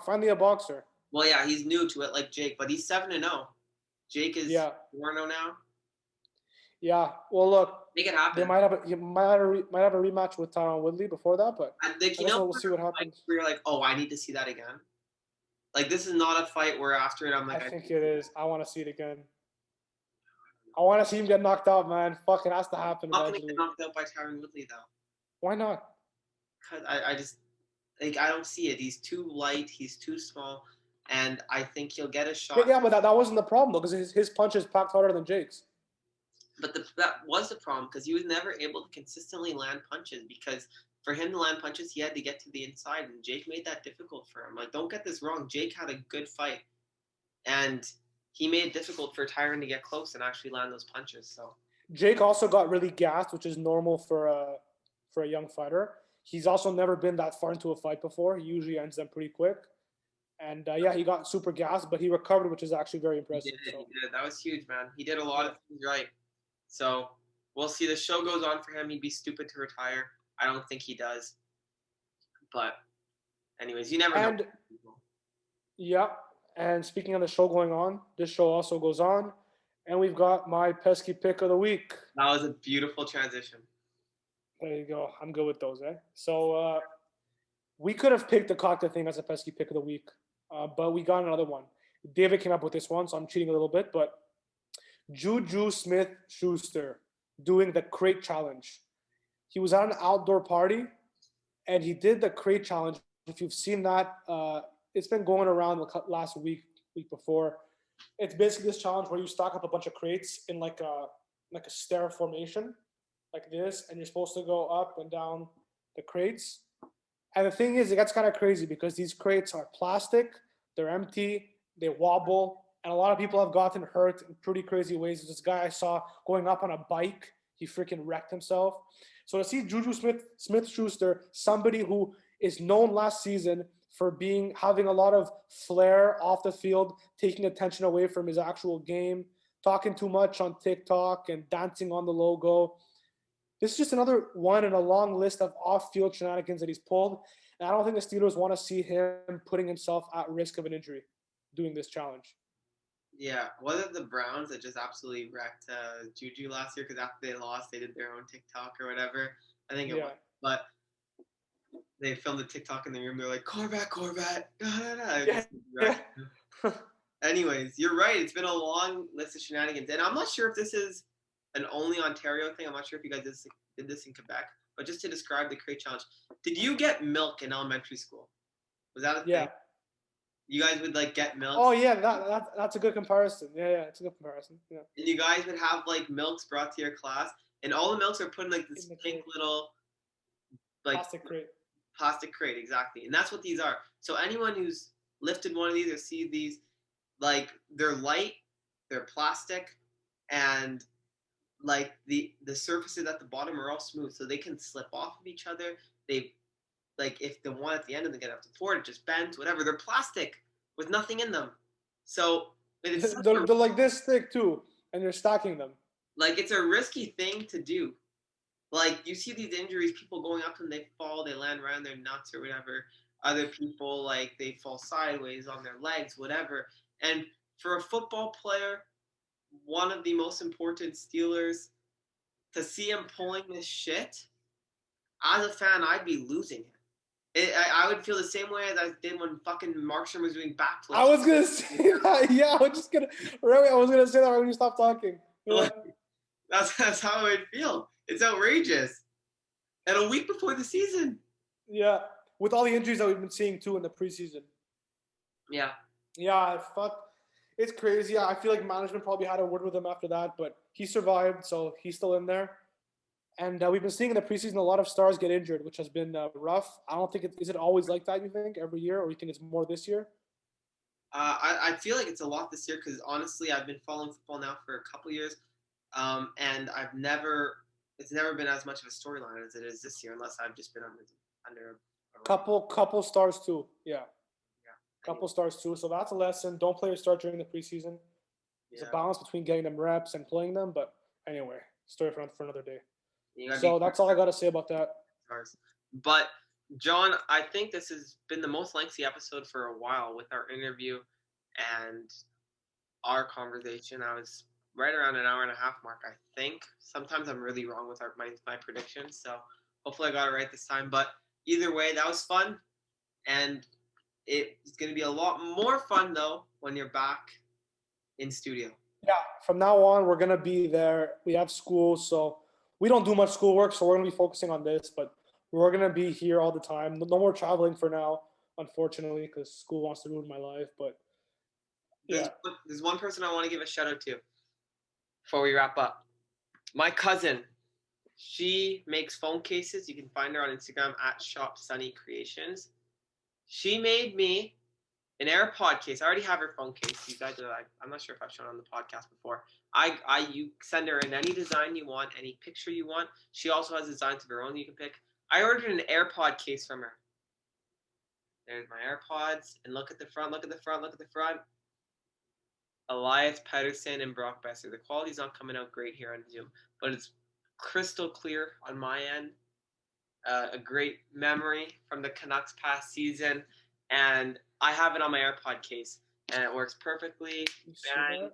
Finally a boxer. Well, yeah, he's new to it like Jake, but he's 7-0. Jake is 4-0 now. Yeah. Well, look. Make it happen. They might have a rematch with Tyron Woodley before that, but we'll see what happens. Where you're like, I need to see that again. Like, this is not a fight where after it I'm like, I think it is. I want to see it again. I want to see him get knocked out, man. Fuck, it has to happen. I'm not going to get knocked out by Tyron Woodley, though. Why not? Because I just, I don't see it. He's too light. He's too small. And I think he'll get a shot. Yeah, but that wasn't the problem, though, because his punches packed harder than Jake's. But that was the problem, because he was never able to consistently land punches, because for him to land punches, he had to get to the inside, and Jake made that difficult for him. Like, don't get this wrong. Jake had a good fight, and he made it difficult for Tyron to get close and actually land those punches. So Jake also got really gassed, which is normal for a young fighter. He's also never been that far into a fight before. He usually ends them pretty quick. And, he got super gassed, but he recovered, which is actually very impressive. He did. That was huge, man. He did a lot of things right. So we'll see. The show goes on for him. He'd be stupid to retire. I don't think he does. But anyways, you never know. Yeah. And speaking of the show going on, this show also goes on. And we've got my pesky pick of the week. That was a beautiful transition. There you go. I'm good with those, eh? So we could have picked the cocktail thing as a pesky pick of the week, but we got another one. David came up with this one, so I'm cheating a little bit, but Juju Smith-Schuster doing the crate challenge. He was at an outdoor party, and he did the crate challenge. If you've seen that, it's been going around the last week before. It's basically this challenge where you stock up a bunch of crates in like a stair formation, like this, and you're supposed to go up and down the crates. And the thing is, it gets kind of crazy because these crates are plastic, they're empty, they wobble, and a lot of people have gotten hurt in pretty crazy ways. There's this guy I saw going up on a bike. He freaking wrecked himself. So to see Juju Smith-Schuster, somebody who is known last season for having a lot of flair off the field, taking attention away from his actual game, talking too much on TikTok and dancing on the logo. This is just another one in a long list of off-field shenanigans that he's pulled. And I don't think the Steelers want to see him putting himself at risk of an injury doing this challenge. Yeah, was it the Browns that just absolutely wrecked Juju last year? Because after they lost, they did their own TikTok or whatever. I think it was. But they filmed the TikTok in the room. They're like, Corvette. Yeah. Anyways, you're right. It's been a long list of shenanigans. And I'm not sure if this is an only Ontario thing. I'm not sure if you guys did this in Quebec. But just to describe the crate challenge, did you get milk in elementary school? Was that a thing? You guys would get milk. Oh yeah, that's a good comparison. Yeah, it's a good comparison. Yeah. And you guys would have milks brought to your class, and all the milks are put in this pink little plastic crate. Plastic crate, exactly. And that's what these are. So anyone who's lifted one of these or see these, like, they're light, they're plastic, and like the surfaces at the bottom are all smooth, so they can slip off of each other. They like if the one at the end of the get up to four, it just bends, whatever. They're plastic with nothing in them. So it's They're like this thick too, and you're stacking them. like it's a risky thing to do. Like you see these injuries, people going up and they fall, they land around their nuts or whatever. Other people like they fall sideways on their legs, whatever. And for a football player, one of the most important Steelers, to see him pulling this shit, as a fan, I'd be losing it. I would feel the same way as I did when fucking Markstrom was doing backflips. I was gonna say that. Yeah, I was gonna say that when you stopped talking. Yeah. That's how I would feel. It's outrageous. And a week before the season. Yeah, with all the injuries that we've been seeing too in the preseason. Yeah. Yeah, fuck. It's crazy. I feel like management probably had a word with him after that, but he survived, so he's still in there. And we've been seeing in the preseason a lot of stars get injured, which has been rough. I don't think is it always like that, you think, every year, or you think it's more this year? I feel like it's a lot this year because honestly, I've been following football now for a couple years, and it's never been as much of a storyline as it is this year, unless I've just been under a couple stars too. Yeah. Yeah. Couple stars too. So that's a lesson. Don't play your stars during the preseason. There's a balance between getting them reps and playing them. But anyway, story for another day. So that's all I got to say about that. But John, I think this has been the most lengthy episode for a while with our interview and our conversation. I was right around an hour and a half mark, I think. Sometimes I'm really wrong with my predictions, so hopefully I got it right this time. But either way, that was fun, and it's going to be a lot more fun, though, when you're back in studio. Yeah, from now on, we're going to be there. We have school, so we don't do much schoolwork, so we're going to be focusing on this, but we're going to be here all the time. No more traveling for now, unfortunately, because school wants to ruin my life, but yeah. There's one person I want to give a shout out to before we wrap up. My cousin, she makes phone cases. You can find her on Instagram at @ShopSunnyCreations. She made me an AirPod case. I already have her phone case. You guys I'm not sure if I've shown on the podcast before. You send her in any design you want, any picture you want. She also has designs of her own you can pick. I ordered an AirPod case from her. There's my AirPods, and look at the front, look at the front, look at the front. Elias Pettersson and Brock Besser. The quality's not coming out great here on Zoom, but it's crystal clear on my end. A great memory from the Canucks past season, and I have it on my AirPod case, and it works perfectly. Bang.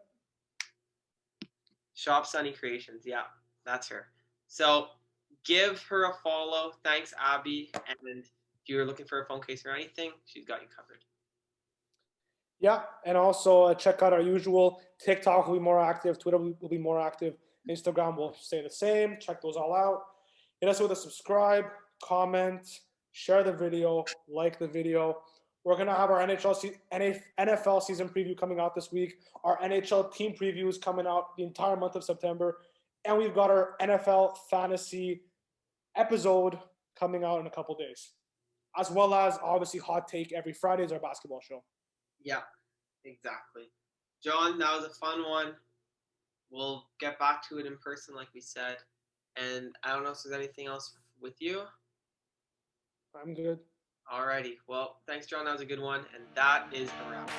Shop Sunny Creations. Yeah, that's her. So give her a follow. Thanks, Abby. And if you're looking for a phone case or anything, she's got you covered. Yeah, and also check out our usual. TikTok will be more active. Twitter will be more active. Instagram will stay the same. Check those all out. Hit us with a subscribe, comment, share the video, like the video. We're going to have our NFL season preview coming out this week. Our NHL team previews coming out the entire month of September. And we've got our NFL fantasy episode coming out in a couple days. As well as, obviously, Hot Take every Friday is our basketball show. Yeah, exactly. John, that was a fun one. We'll get back to it in person like we said. And I don't know if there's anything else with you. I'm good. Alrighty. Well, thanks, John. That was a good one. And that is a wrap.